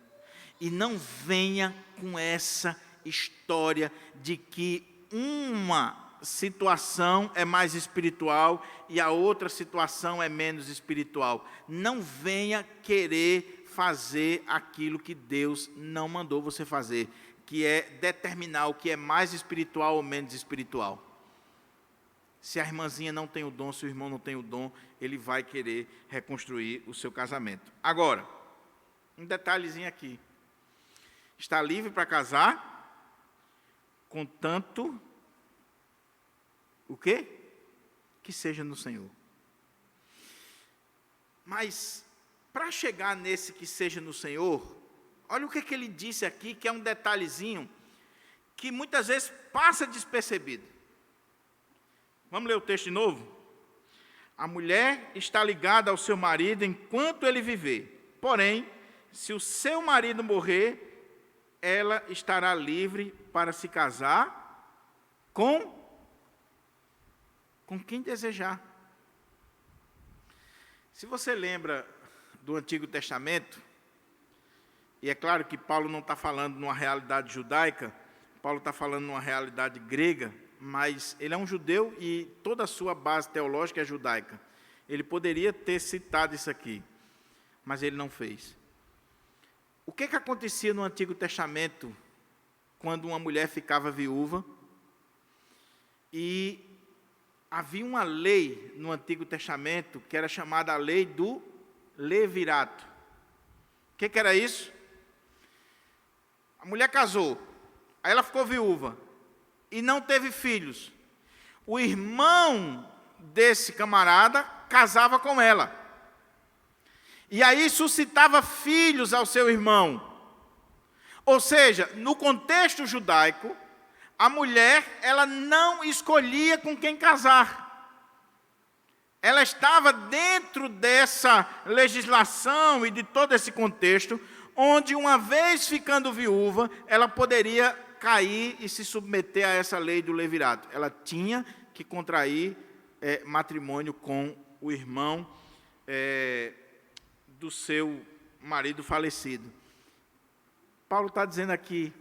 E não venha com essa história de que uma situação é mais espiritual e a outra situação é menos espiritual. Não venha querer fazer aquilo que Deus não mandou você fazer, que é determinar o que é mais espiritual ou menos espiritual. Se a irmãzinha não tem o dom, se o irmão não tem o dom, ele vai querer reconstruir o seu casamento. Agora, um detalhezinho aqui. Está livre para casar, contanto, o quê? Que seja no Senhor. Mas, para chegar nesse que seja no Senhor, olha o que ele disse aqui, que é um detalhezinho, que muitas vezes passa despercebido. Vamos ler o texto de novo? A mulher está ligada ao seu marido enquanto ele viver. Porém, se o seu marido morrer, ela estará livre para se casar com quem desejar. Se você lembra do Antigo Testamento, e é claro que Paulo não está falando numa realidade judaica, Paulo está falando numa realidade grega, mas ele é um judeu e toda a sua base teológica é judaica. Ele poderia ter citado isso aqui, mas ele não fez. O que acontecia no Antigo Testamento quando uma mulher ficava viúva? E havia uma lei no Antigo Testamento que era chamada a lei do levirato. O que era isso? A mulher casou, aí ela ficou viúva e não teve filhos. O irmão desse camarada casava com ela. E aí suscitava filhos ao seu irmão. Ou seja, no contexto judaico, a mulher, ela não escolhia com quem casar. Ela estava dentro dessa legislação e de todo esse contexto, onde uma vez ficando viúva, ela poderia cair e se submeter a essa lei do levirato. Ela tinha que contrair matrimônio com o irmão do seu marido falecido. Paulo está dizendo aqui,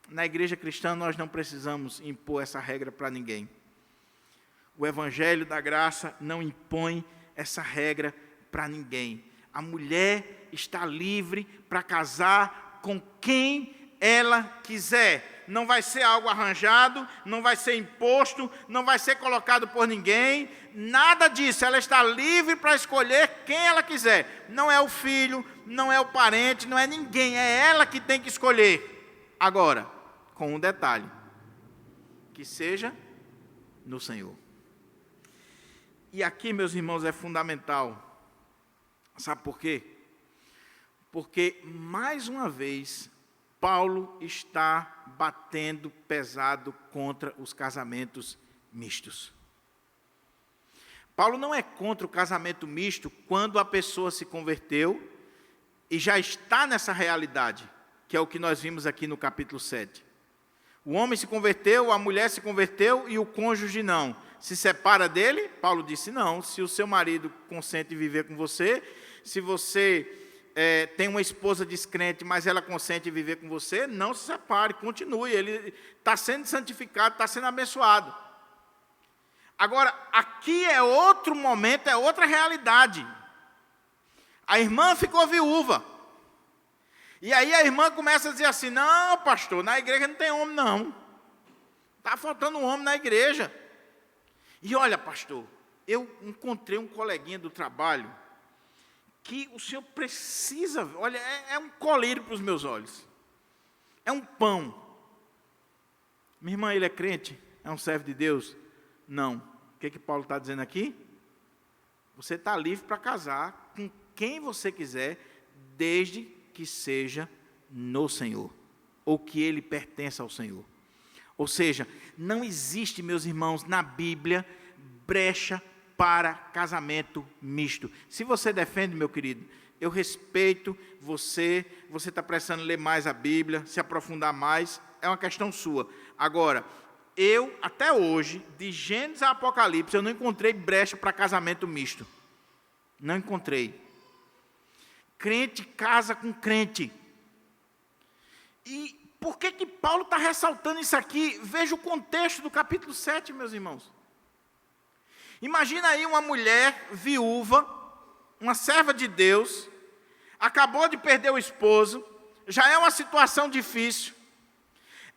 na igreja cristã nós não precisamos impor essa regra para ninguém. O Evangelho da Graça não impõe essa regra para ninguém. A mulher está livre para casar com quem ela quiser. Não vai ser algo arranjado, não vai ser imposto, não vai ser colocado por ninguém, nada disso. Ela está livre para escolher quem ela quiser. Não é o filho, não é o parente, não é ninguém, é ela que tem que escolher. Agora, com um detalhe, que seja no Senhor. E aqui, meus irmãos, é fundamental. Sabe por quê? Porque, mais uma vez, Paulo está batendo pesado contra os casamentos mistos. Paulo não é contra o casamento misto quando a pessoa se converteu e já está nessa realidade, que é o que nós vimos aqui no capítulo 7. O homem se converteu, a mulher se converteu e o cônjuge não. Se separa dele? Paulo disse não. Se o seu marido consente em viver com você, se você tem uma esposa descrente, mas ela consente em viver com você, não se separe, continue. Ele está sendo santificado, está sendo abençoado. Agora, aqui é outro momento, é outra realidade. A irmã ficou viúva. E aí a irmã começa a dizer assim, não, pastor, na igreja não tem homem, não. Está faltando um homem na igreja. E olha, pastor, eu encontrei um coleguinha do trabalho que o senhor precisa, olha, é um colírio para os meus olhos. É um pão. Minha irmã, ele é crente? É um servo de Deus? Não. O que Paulo está dizendo aqui? Você está livre para casar com quem você quiser, desde que seja no Senhor, ou que ele pertença ao Senhor. Ou seja, não existe, meus irmãos, na Bíblia, brecha para casamento misto. Se você defende, meu querido, eu respeito você está precisando ler mais a Bíblia, se aprofundar mais, é uma questão sua. Agora, eu, até hoje, de Gênesis a Apocalipse, eu não encontrei brecha para casamento misto. Não encontrei. Crente casa com crente. E por que Paulo está ressaltando isso aqui? Veja o contexto do capítulo 7, meus irmãos. Imagina aí uma mulher viúva, uma serva de Deus, acabou de perder o esposo, já é uma situação difícil.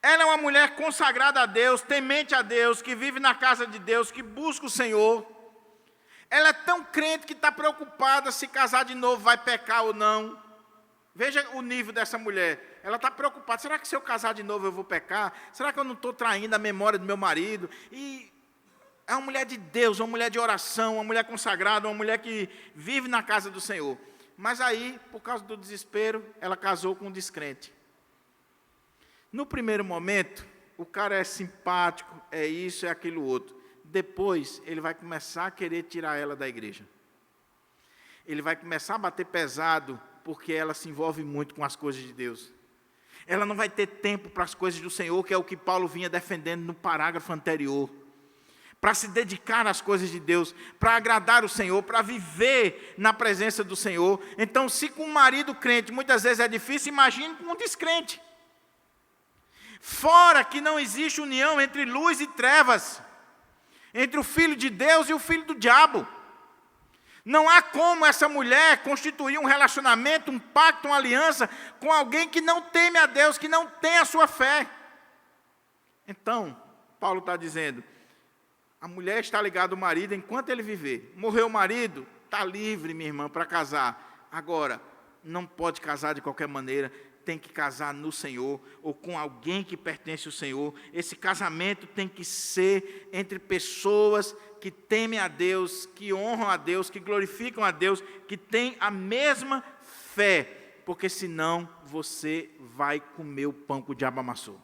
Ela é uma mulher consagrada a Deus, temente a Deus, que vive na casa de Deus, que busca o Senhor. Ela é tão crente que está preocupada se casar de novo vai pecar ou não. Veja o nível dessa mulher. Ela está preocupada. Será que se eu casar de novo eu vou pecar? Será que eu não estou traindo a memória do meu marido? E é uma mulher de Deus, uma mulher de oração, uma mulher consagrada, uma mulher que vive na casa do Senhor. Mas aí, por causa do desespero, ela casou com um descrente. No primeiro momento, o cara é simpático, é isso, é aquilo outro. Depois, ele vai começar a querer tirar ela da igreja. Ele vai começar a bater pesado, porque ela se envolve muito com as coisas de Deus. Ela não vai ter tempo para as coisas do Senhor, que é o que Paulo vinha defendendo no parágrafo anterior. Para se dedicar às coisas de Deus, para agradar o Senhor, para viver na presença do Senhor. Então, se com um marido crente muitas vezes é difícil, imagine com um descrente. Fora que não existe união entre luz e trevas, entre o filho de Deus e o filho do diabo. Não há como essa mulher constituir um relacionamento, um pacto, uma aliança com alguém que não teme a Deus, que não tem a sua fé. Então, Paulo está dizendo, a mulher está ligada ao marido enquanto ele viver. Morreu o marido, está livre, minha irmã, para casar. Agora, não pode casar de qualquer maneira, tem que casar no Senhor, ou com alguém que pertence ao Senhor. Esse casamento tem que ser entre pessoas que temem a Deus, que honram a Deus, que glorificam a Deus, que têm a mesma fé, porque senão você vai comer o pão que o diabo amassou.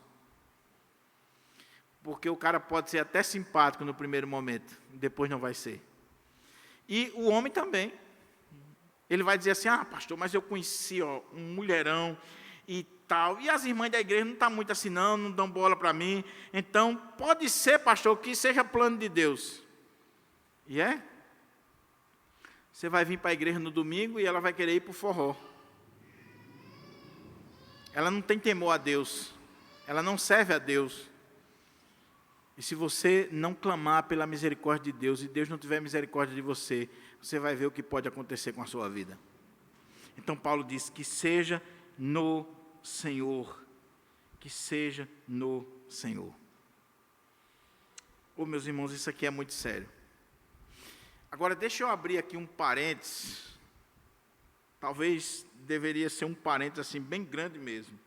Porque o cara pode ser até simpático no primeiro momento, depois não vai ser. E o homem também. Ele vai dizer assim, pastor, mas eu conheci um mulherão e tal, e as irmãs da igreja não estão muito assim não dão bola para mim, então pode ser, pastor, que seja plano de Deus. E é? Você vai vir para a igreja no domingo e ela vai querer ir para o forró. Ela não tem temor a Deus, ela não serve a Deus. E se você não clamar pela misericórdia de Deus, e Deus não tiver misericórdia de você, você vai ver o que pode acontecer com a sua vida. Então Paulo diz que seja no Senhor, que seja no Senhor. Meus irmãos, isso aqui é muito sério. Agora deixa eu abrir aqui um parênteses, talvez deveria ser um parênteses assim bem grande mesmo,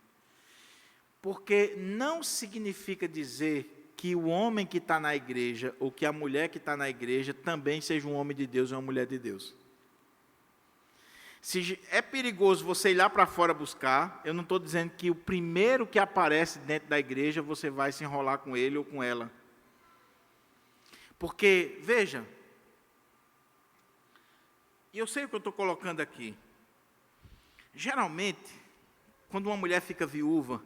porque não significa dizer que o homem que está na igreja, ou que a mulher que está na igreja, também seja um homem de Deus ou uma mulher de Deus. Se é perigoso você ir lá para fora buscar, eu não estou dizendo que o primeiro que aparece dentro da igreja, você vai se enrolar com ele ou com ela. Porque, veja, e eu sei o que eu estou colocando aqui. Geralmente, quando uma mulher fica viúva,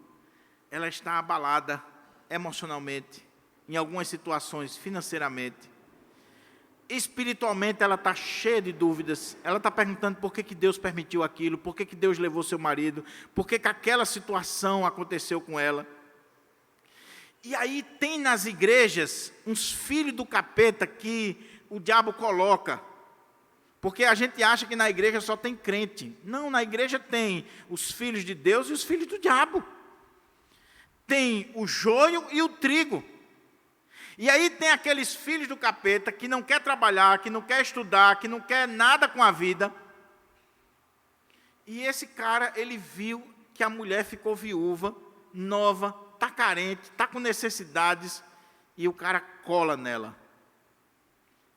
ela está abalada emocionalmente, em algumas situações financeiramente. Espiritualmente ela está cheia de dúvidas, ela está perguntando por que Deus permitiu aquilo, por que Deus levou seu marido, por que aquela situação aconteceu com ela. E aí tem nas igrejas uns filhos do capeta que o diabo coloca, porque a gente acha que na igreja só tem crente. Não, na igreja tem os filhos de Deus e os filhos do diabo. Tem o joio e o trigo. E aí tem aqueles filhos do capeta que não quer trabalhar, que não quer estudar, que não quer nada com a vida. E esse cara, ele viu que a mulher ficou viúva, nova, está carente, está com necessidades, e o cara cola nela.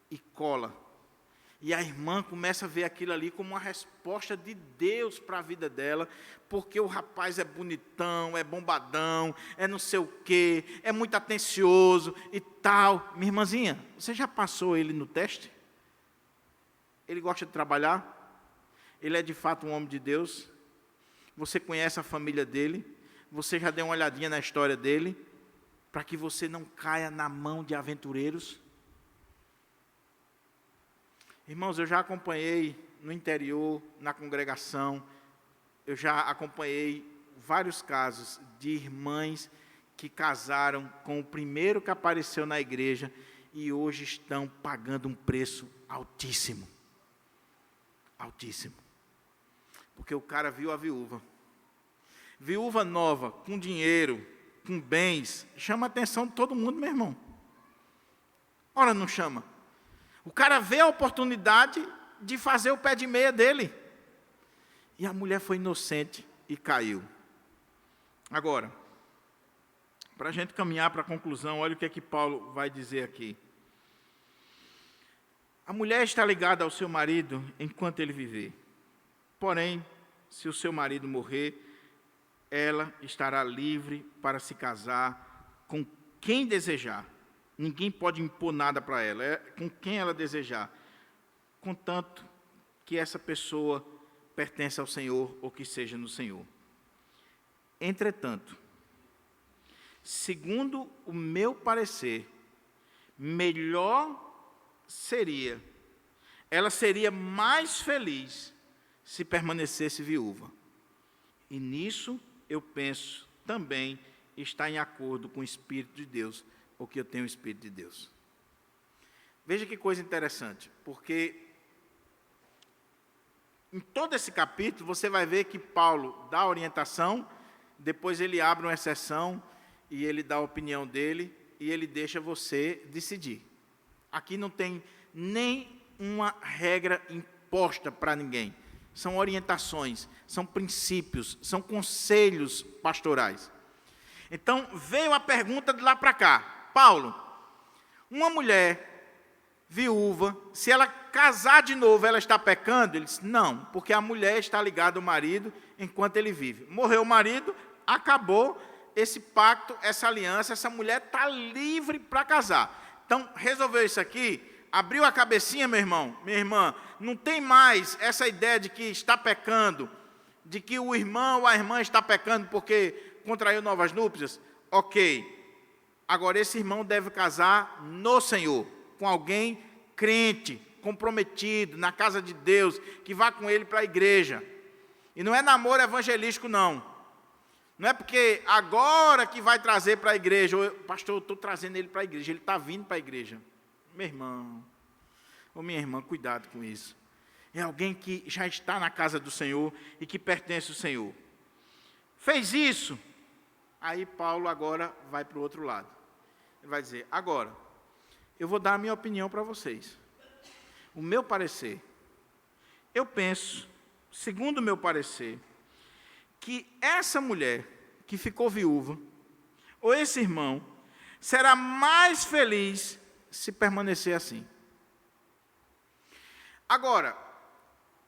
e cola. E a irmã começa a ver aquilo ali como uma resposta de Deus para a vida dela, porque o rapaz é bonitão, é bombadão, é não sei o quê, é muito atencioso e tal. Minha irmãzinha, você já passou ele no teste? Ele gosta de trabalhar? Ele é de fato um homem de Deus? Você conhece a família dele? Você já deu uma olhadinha na história dele? Para que você não caia na mão de aventureiros? Irmãos, eu já acompanhei no interior, na congregação, eu já acompanhei vários casos de irmãs que casaram com o primeiro que apareceu na igreja e hoje estão pagando um preço altíssimo. Altíssimo. Porque o cara viu a viúva. Viúva nova, com dinheiro, com bens, chama a atenção de todo mundo, meu irmão. Ora, não chama. O cara vê a oportunidade de fazer o pé de meia dele. E a mulher foi inocente e caiu. Agora, para a gente caminhar para a conclusão, olha o que é que Paulo vai dizer aqui. A mulher está ligada ao seu marido enquanto ele viver. Porém, se o seu marido morrer, ela estará livre para se casar com quem desejar. Ninguém pode impor nada para ela, é com quem ela desejar, contanto que essa pessoa pertence ao Senhor ou que seja no Senhor. Entretanto, segundo o meu parecer, melhor seria, ela seria mais feliz se permanecesse viúva. E nisso eu penso também está em acordo com o Espírito de Deus, porque eu tenho o Espírito de Deus. Veja que coisa interessante, porque em todo esse capítulo você vai ver que Paulo dá a orientação, depois ele abre uma exceção e ele dá a opinião dele e ele deixa você decidir. Aqui não tem nem uma regra imposta para ninguém. São orientações, são princípios, são conselhos pastorais. Então, veio a pergunta de lá para cá. Paulo, uma mulher viúva, se ela casar de novo, ela está pecando? Ele disse, não, porque a mulher está ligada ao marido enquanto ele vive. Morreu o marido, acabou esse pacto, essa aliança, essa mulher está livre para casar. Então, resolveu isso aqui, abriu a cabecinha, meu irmão, minha irmã, não tem mais essa ideia de que está pecando, de que o irmão ou a irmã está pecando porque contraiu novas núpcias. Ok. Agora, esse irmão deve casar no Senhor, com alguém crente, comprometido, na casa de Deus, que vá com ele para a igreja. E não é namoro evangelístico, não. Não é porque agora que vai trazer para a igreja, pastor, eu estou trazendo ele para a igreja, ele está vindo para a igreja. Meu irmão, ou minha irmã, cuidado com isso. É alguém que já está na casa do Senhor e que pertence ao Senhor. Fez isso, aí Paulo agora vai para o outro lado. Ele vai dizer, agora, eu vou dar a minha opinião para vocês. O meu parecer, eu penso, segundo o meu parecer, que essa mulher que ficou viúva, ou esse irmão, será mais feliz se permanecer assim. Agora,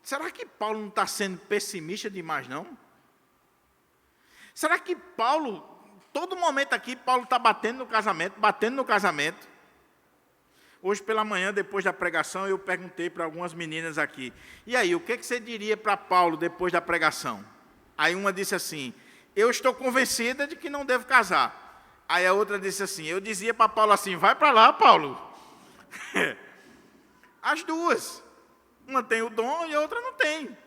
será que Paulo não está sendo pessimista demais, não? Será que Paulo, todo momento aqui, Paulo está batendo no casamento. Hoje pela manhã, depois da pregação, eu perguntei para algumas meninas aqui, e aí, o que você diria para Paulo depois da pregação? Aí uma disse assim, eu estou convencida de que não devo casar. Aí a outra disse assim, eu dizia para Paulo assim, vai para lá, Paulo. As duas. Uma tem o dom e a outra não tem.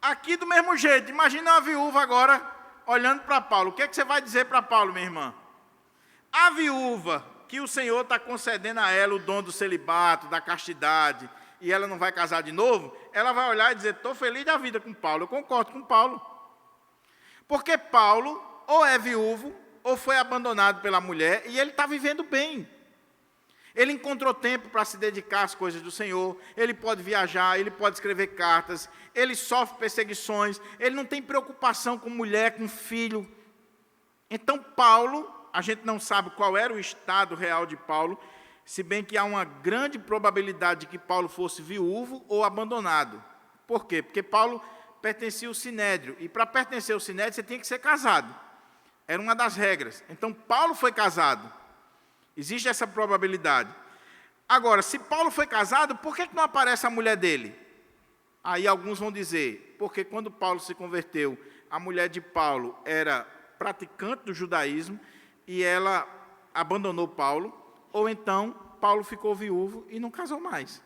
Aqui do mesmo jeito, imagina uma viúva agora, olhando para Paulo. O que é que você vai dizer para Paulo, minha irmã? A viúva, que o Senhor está concedendo a ela o dom do celibato, da castidade, e ela não vai casar de novo, ela vai olhar e dizer, estou feliz da vida com Paulo. Eu concordo com Paulo. Porque Paulo ou é viúvo, ou foi abandonado pela mulher, e ele está vivendo bem. Ele encontrou tempo para se dedicar às coisas do Senhor, ele pode viajar, ele pode escrever cartas, ele sofre perseguições, ele não tem preocupação com mulher, com filho. Então Paulo, a gente não sabe qual era o estado real de Paulo, se bem que há uma grande probabilidade de que Paulo fosse viúvo ou abandonado. Por quê? Porque Paulo pertencia ao Sinédrio, e para pertencer ao Sinédrio você tinha que ser casado. Era uma das regras. Então, Paulo foi casado. Existe essa probabilidade. Agora, se Paulo foi casado, por que não aparece a mulher dele? Aí alguns vão dizer, porque quando Paulo se converteu, a mulher de Paulo era praticante do judaísmo e ela abandonou Paulo, ou então Paulo ficou viúvo e não casou mais.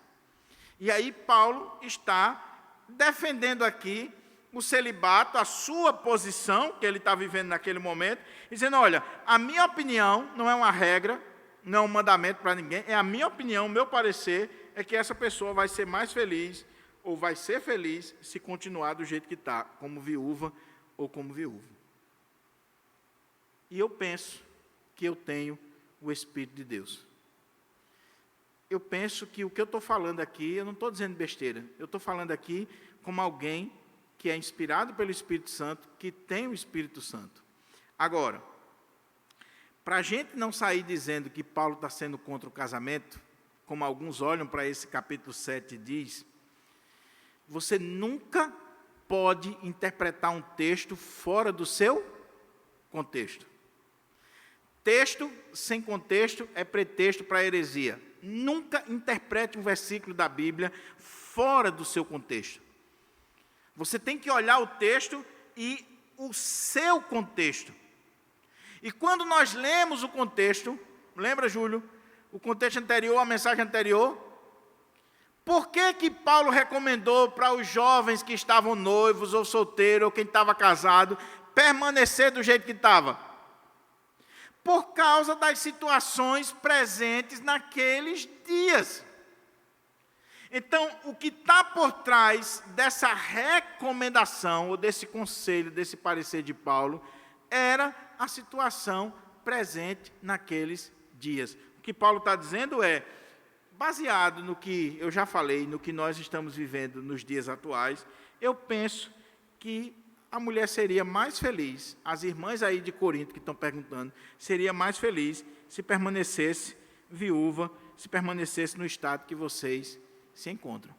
E aí Paulo está defendendo aqui o celibato, a sua posição, que ele está vivendo naquele momento, dizendo, olha, a minha opinião não é uma regra, não é um mandamento para ninguém, é a minha opinião, o meu parecer, é que essa pessoa vai ser mais feliz, ou vai ser feliz, se continuar do jeito que está, como viúva ou como viúvo. E eu penso que eu tenho o Espírito de Deus. Eu penso que o que eu estou falando aqui, eu não estou dizendo besteira, eu estou falando aqui como alguém que é inspirado pelo Espírito Santo, que tem o Espírito Santo. Agora, para a gente não sair dizendo que Paulo está sendo contra o casamento, como alguns olham para esse capítulo 7 e diz, você nunca pode interpretar um texto fora do seu contexto. Texto sem contexto é pretexto para heresia. Nunca interprete um versículo da Bíblia fora do seu contexto. Você tem que olhar o texto e o seu contexto. E quando nós lemos o contexto, lembra, Júlio, o contexto anterior, a mensagem anterior, por que Paulo recomendou para os jovens que estavam noivos ou solteiros, ou quem estava casado, permanecer do jeito que estava? Por causa das situações presentes naqueles dias. Então, o que está por trás dessa recomendação, ou desse conselho, desse parecer de Paulo, era a situação presente naqueles dias. O que Paulo está dizendo é, baseado no que eu já falei, no que nós estamos vivendo nos dias atuais, eu penso que a mulher seria mais feliz, as irmãs aí de Corinto que estão perguntando, seria mais feliz se permanecesse viúva, se permanecesse no estado que vocês se encontram.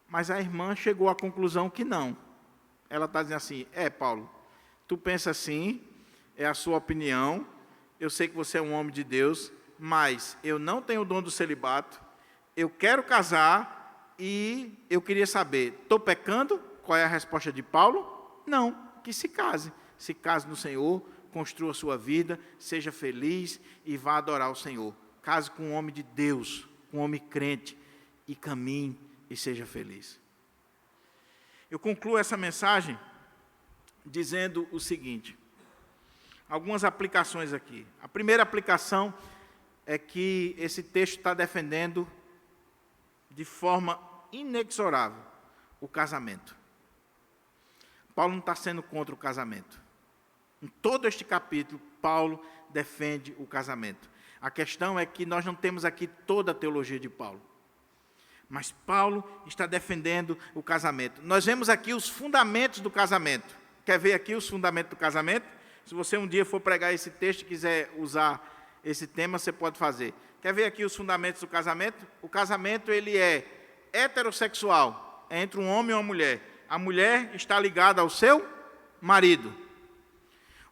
Mas a irmã chegou à conclusão que não. Ela está dizendo assim, Paulo, tu pensa assim, é a sua opinião, eu sei que você é um homem de Deus, mas eu não tenho o dom do celibato, eu quero casar e eu queria saber, estou pecando? Qual é a resposta de Paulo? Não, que se case no Senhor, construa a sua vida, seja feliz e vá adorar o Senhor. Case com um homem de Deus, um homem crente, e caminhe e seja feliz. Eu concluo essa mensagem dizendo o seguinte, algumas aplicações aqui. A primeira aplicação é que esse texto está defendendo de forma inexorável o casamento. Paulo não está sendo contra o casamento. Em todo este capítulo, Paulo defende o casamento. A questão é que nós não temos aqui toda a teologia de Paulo. Mas Paulo está defendendo o casamento. Nós vemos aqui os fundamentos do casamento. Quer ver aqui os fundamentos do casamento? Se você um dia for pregar esse texto e quiser usar esse tema, você pode fazer. Quer ver aqui os fundamentos do casamento? O casamento, ele é heterossexual, é entre um homem e uma mulher. A mulher está ligada ao seu marido.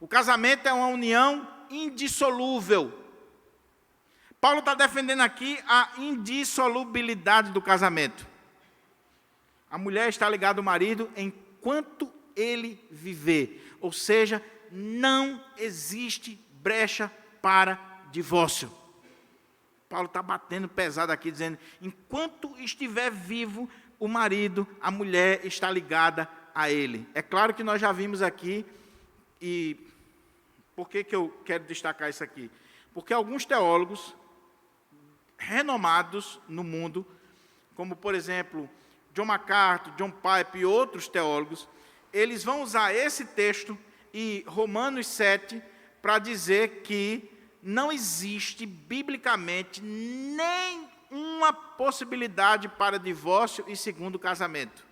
O casamento é uma união indissolúvel. Paulo está defendendo aqui a indissolubilidade do casamento. A mulher está ligada ao marido enquanto ele viver. Ou seja, não existe brecha para divórcio. Paulo está batendo pesado aqui, dizendo, enquanto estiver vivo, o marido, a mulher está ligada a ele. É claro que nós já vimos aqui, e por que eu quero destacar isso aqui? Porque alguns teólogos renomados no mundo, como por exemplo, John MacArthur, John Piper e outros teólogos, eles vão usar esse texto e Romanos 7 para dizer que não existe biblicamente nenhuma possibilidade para divórcio e segundo casamento.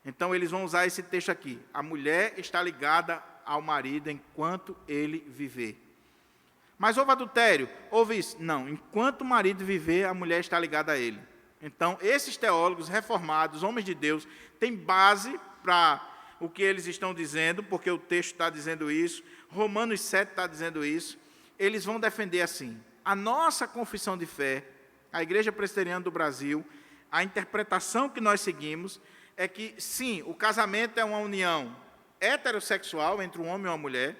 Então eles vão usar esse texto aqui. A mulher está ligada ao marido enquanto ele viver. Mas houve adultério? Houve isso? Não, enquanto o marido viver, a mulher está ligada a ele. Então, esses teólogos reformados, homens de Deus, têm base para o que eles estão dizendo, porque o texto está dizendo isso, Romanos 7 está dizendo isso, eles vão defender assim: a nossa confissão de fé, a Igreja Presbiteriana do Brasil, a interpretação que nós seguimos é que, sim, o casamento é uma união heterossexual entre um homem e uma mulher,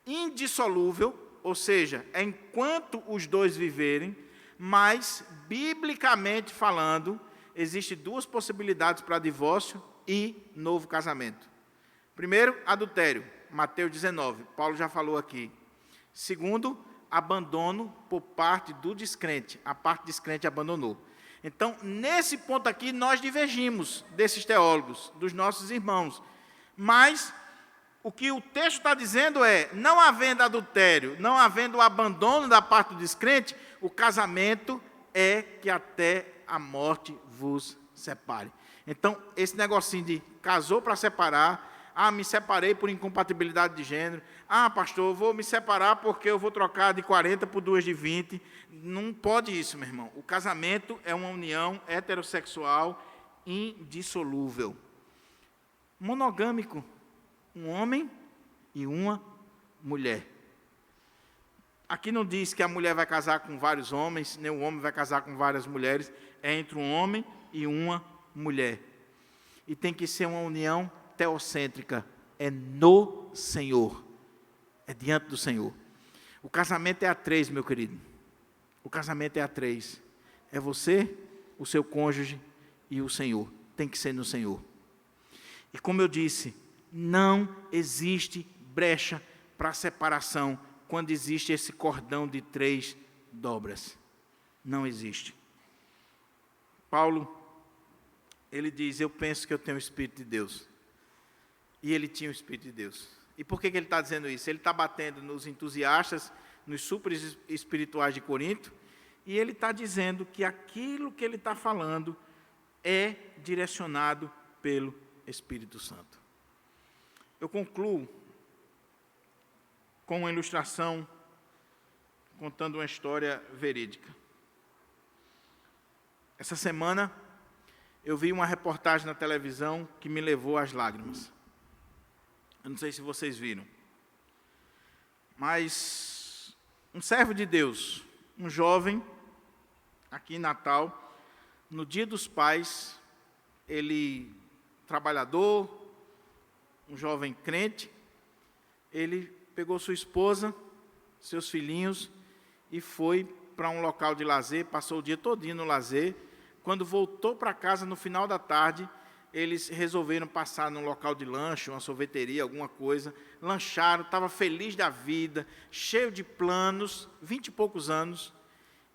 indissolúvel, ou seja, é enquanto os dois viverem, mas, biblicamente falando, existem duas possibilidades para divórcio e novo casamento. Primeiro, adultério, Mateus 19, Paulo já falou aqui. Segundo, abandono por parte do descrente, a parte descrente abandonou. Então, nesse ponto aqui, nós divergimos desses teólogos, dos nossos irmãos. Mas, o que o texto está dizendo é, não havendo adultério, não havendo o abandono da parte do descrente, o casamento é que até a morte vos separe. Então, esse negocinho de casou para separar, me separei por incompatibilidade de gênero, pastor, eu vou me separar porque eu vou trocar de 40 por 2 de 20, não pode isso, meu irmão. O casamento é uma união heterossexual indissolúvel. Monogâmico, um homem e uma mulher. Aqui não diz que a mulher vai casar com vários homens, nem o homem vai casar com várias mulheres, é entre um homem e uma mulher. E tem que ser uma união teocêntrica, é no Senhor, é diante do Senhor. O casamento é a 3, meu querido. O casamento é a 3. É você, o seu cônjuge e o Senhor. Tem que ser no Senhor. E como eu disse, não existe brecha para separação quando existe esse cordão de 3 dobras. Não existe. Paulo, ele diz, eu penso que eu tenho o Espírito de Deus. E ele tinha o Espírito de Deus. E por que ele está dizendo isso? Ele está batendo nos entusiastas, nos super espirituais de Corinto, e ele está dizendo que aquilo que ele está falando é direcionado pelo Espírito Santo. Eu concluo com uma ilustração, contando uma história verídica. Essa semana, eu vi uma reportagem na televisão que me levou às lágrimas. Eu não sei se vocês viram. Mas um servo de Deus, um jovem, aqui em Natal, no Dia dos Pais, ele, trabalhador, um jovem crente, ele pegou sua esposa, seus filhinhos, e foi para um local de lazer, passou o dia todinho no lazer. Quando voltou para casa, no final da tarde, eles resolveram passar num local de lanche, uma sorveteria, alguma coisa, lancharam, estava feliz da vida, cheio de planos, 20 e poucos anos,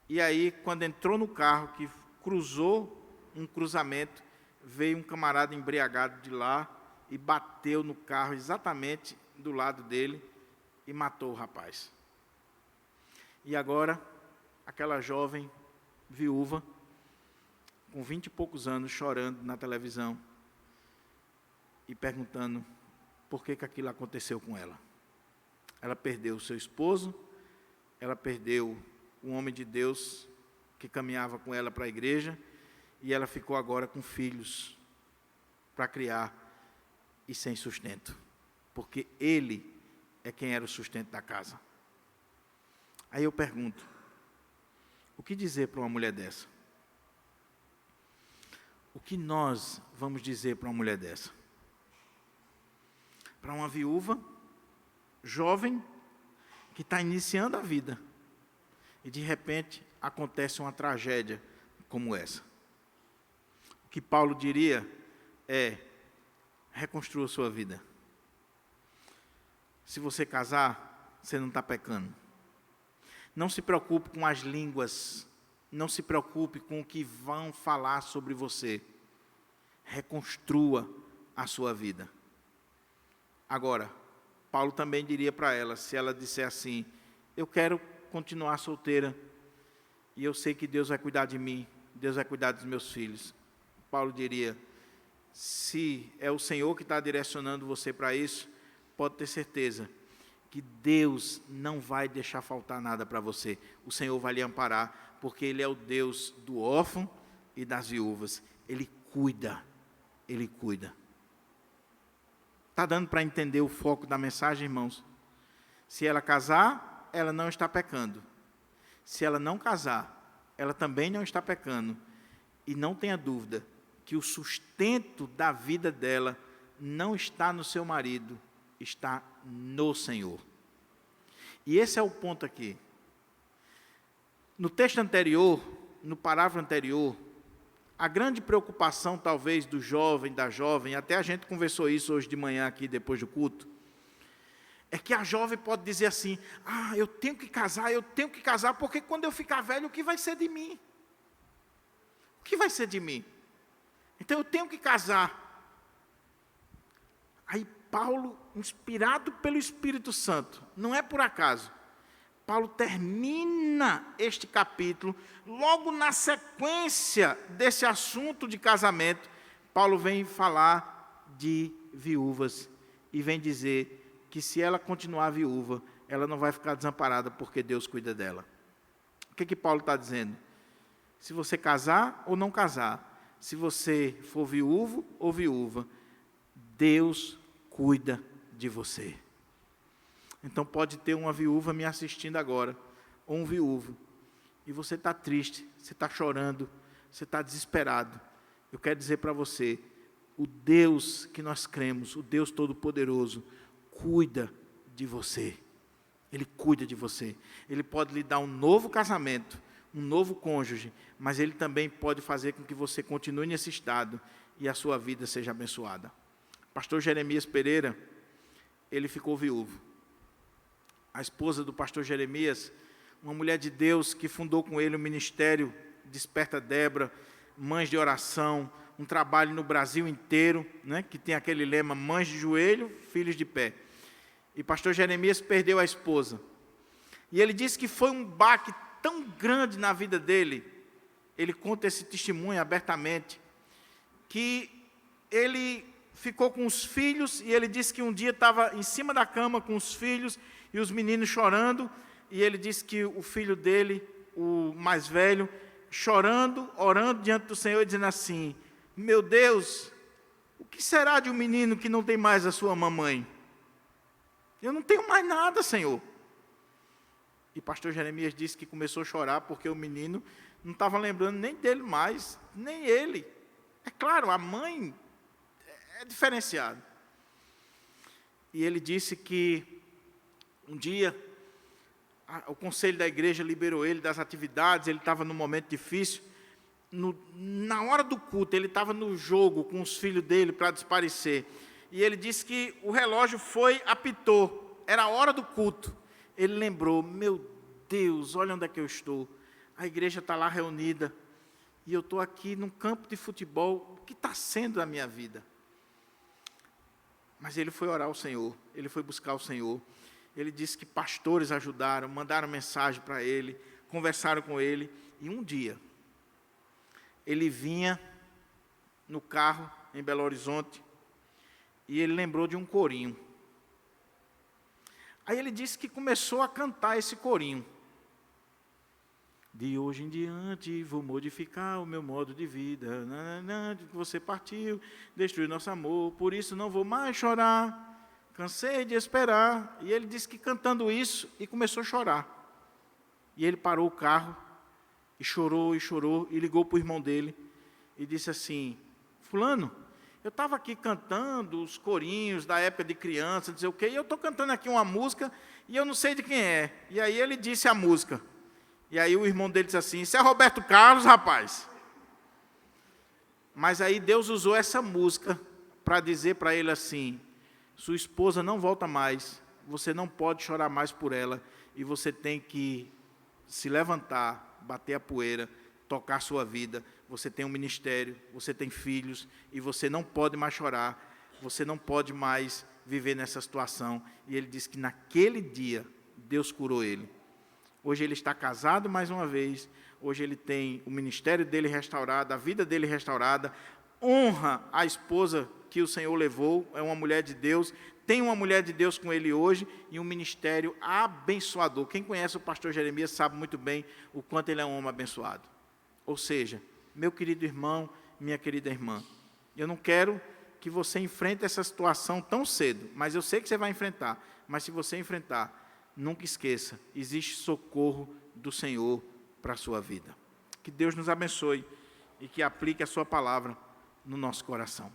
e aí, quando entrou no carro, que cruzou um cruzamento, veio um camarada embriagado de lá e bateu no carro exatamente do lado dele e matou o rapaz. E agora, aquela jovem viúva, com 20 e poucos anos, chorando na televisão e perguntando por que aquilo aconteceu com ela. Ela perdeu o seu esposo, ela perdeu um homem de Deus que caminhava com ela para a igreja, e ela ficou agora com filhos para criar e sem sustento, porque ele é quem era o sustento da casa. Aí eu pergunto, o que dizer para uma mulher dessa? O que nós vamos dizer para uma mulher dessa? Para uma viúva, jovem, que está iniciando a vida, e de repente acontece uma tragédia como essa. O que Paulo diria é, reconstrua a sua vida. Se você casar, você não está pecando. Não se preocupe com as línguas, não se preocupe com o que vão falar sobre você. Reconstrua a sua vida. Agora, Paulo também diria para ela, se ela disser assim, eu quero continuar solteira, e eu sei que Deus vai cuidar de mim, Deus vai cuidar dos meus filhos. Paulo diria, se é o Senhor que está direcionando você para isso, pode ter certeza que Deus não vai deixar faltar nada para você. O Senhor vai lhe amparar, porque Ele é o Deus do órfão e das viúvas. Ele cuida, Ele cuida. Está dando para entender o foco da mensagem, irmãos? Se ela casar, ela não está pecando. Se ela não casar, ela também não está pecando. E não tenha dúvida que o sustento da vida dela não está no seu marido, está no Senhor. E esse é o ponto aqui. No texto anterior, no parágrafo anterior, a grande preocupação talvez do jovem, da jovem, até a gente conversou isso hoje de manhã aqui depois do culto, é que a jovem pode dizer assim: eu tenho que casar, porque quando eu ficar velho, o que vai ser de mim? O que vai ser de mim? Então eu tenho que casar. Aí Paulo, inspirado pelo Espírito Santo, não é por acaso, Paulo termina este capítulo, logo na sequência desse assunto de casamento, Paulo vem falar de viúvas e vem dizer que se ela continuar viúva, ela não vai ficar desamparada porque Deus cuida dela. O que Paulo está dizendo? Se você casar ou não casar, se você for viúvo ou viúva, Deus cuida de você. Então pode ter uma viúva me assistindo agora, ou um viúvo, e você está triste, você está chorando, você está desesperado. Eu quero dizer para você, o Deus que nós cremos, o Deus Todo-Poderoso, cuida de você. Ele cuida de você. Ele pode lhe dar um novo casamento, um novo cônjuge, mas Ele também pode fazer com que você continue nesse estado e a sua vida seja abençoada. Pastor Jeremias Pereira, ele ficou viúvo. A esposa do pastor Jeremias, uma mulher de Deus que fundou com ele o ministério Desperta Débora, Mães de Oração, um trabalho no Brasil inteiro, né, que tem aquele lema, mães de joelho, filhos de pé. E pastor Jeremias perdeu a esposa. E ele disse que foi um baque tão grande na vida dele, ele conta esse testemunho abertamente, que ele ficou com os filhos, e ele disse que um dia estava em cima da cama com os filhos, e os meninos chorando, e ele disse que o filho dele, o mais velho, chorando, orando diante do Senhor, dizendo assim: meu Deus, o que será de um menino que não tem mais a sua mamãe? Eu não tenho mais nada, Senhor. E pastor Jeremias disse que começou a chorar, porque o menino não estava lembrando nem dele mais, nem ele. É claro, a mãe é diferenciado. E ele disse que um dia o conselho da igreja liberou ele das atividades, ele estava num momento difícil. Na hora do culto, ele estava no jogo com os filhos dele para desaparecer. E ele disse que o relógio apitou, era a hora do culto. Ele lembrou: meu Deus, olha onde é que eu estou. A igreja está lá reunida, e eu estou aqui num campo de futebol. O que está sendo a minha vida? Mas ele foi orar ao Senhor, ele foi buscar o Senhor. Ele disse que pastores ajudaram, mandaram mensagem para ele, conversaram com ele. E um dia, ele vinha no carro em Belo Horizonte, e ele lembrou de um corinho. Aí ele disse que começou a cantar esse corinho. De hoje em diante vou modificar o meu modo de vida. Você partiu, destruiu nosso amor, por isso não vou mais chorar. Cansei de esperar. E ele disse que cantando isso, e começou a chorar. E ele parou o carro, e chorou, e ligou para o irmão dele, e disse assim: fulano, eu estava aqui cantando os corinhos da época de criança, não sei o quê, e eu estou cantando aqui uma música, e eu não sei de quem é. E aí ele disse a música. E aí o irmão dele disse assim: isso é Roberto Carlos, rapaz. Mas aí Deus usou essa música para dizer para ele assim: sua esposa não volta mais, você não pode chorar mais por ela, e você tem que se levantar, bater a poeira, tocar a sua vida. Você tem um ministério, você tem filhos, e você não pode mais chorar, você não pode mais viver nessa situação. E ele disse que naquele dia, Deus curou ele. Hoje ele está casado mais uma vez, hoje ele tem o ministério dele restaurado, a vida dele restaurada, honra a esposa que o Senhor levou, é uma mulher de Deus, tem uma mulher de Deus com ele hoje e um ministério abençoador. Quem conhece o pastor Jeremias sabe muito bem o quanto ele é um homem abençoado. Ou seja, meu querido irmão, minha querida irmã, eu não quero que você enfrente essa situação tão cedo, mas eu sei que você vai enfrentar. Mas se você enfrentar, nunca esqueça, existe socorro do Senhor para a sua vida. Que Deus nos abençoe e que aplique a sua palavra no nosso coração.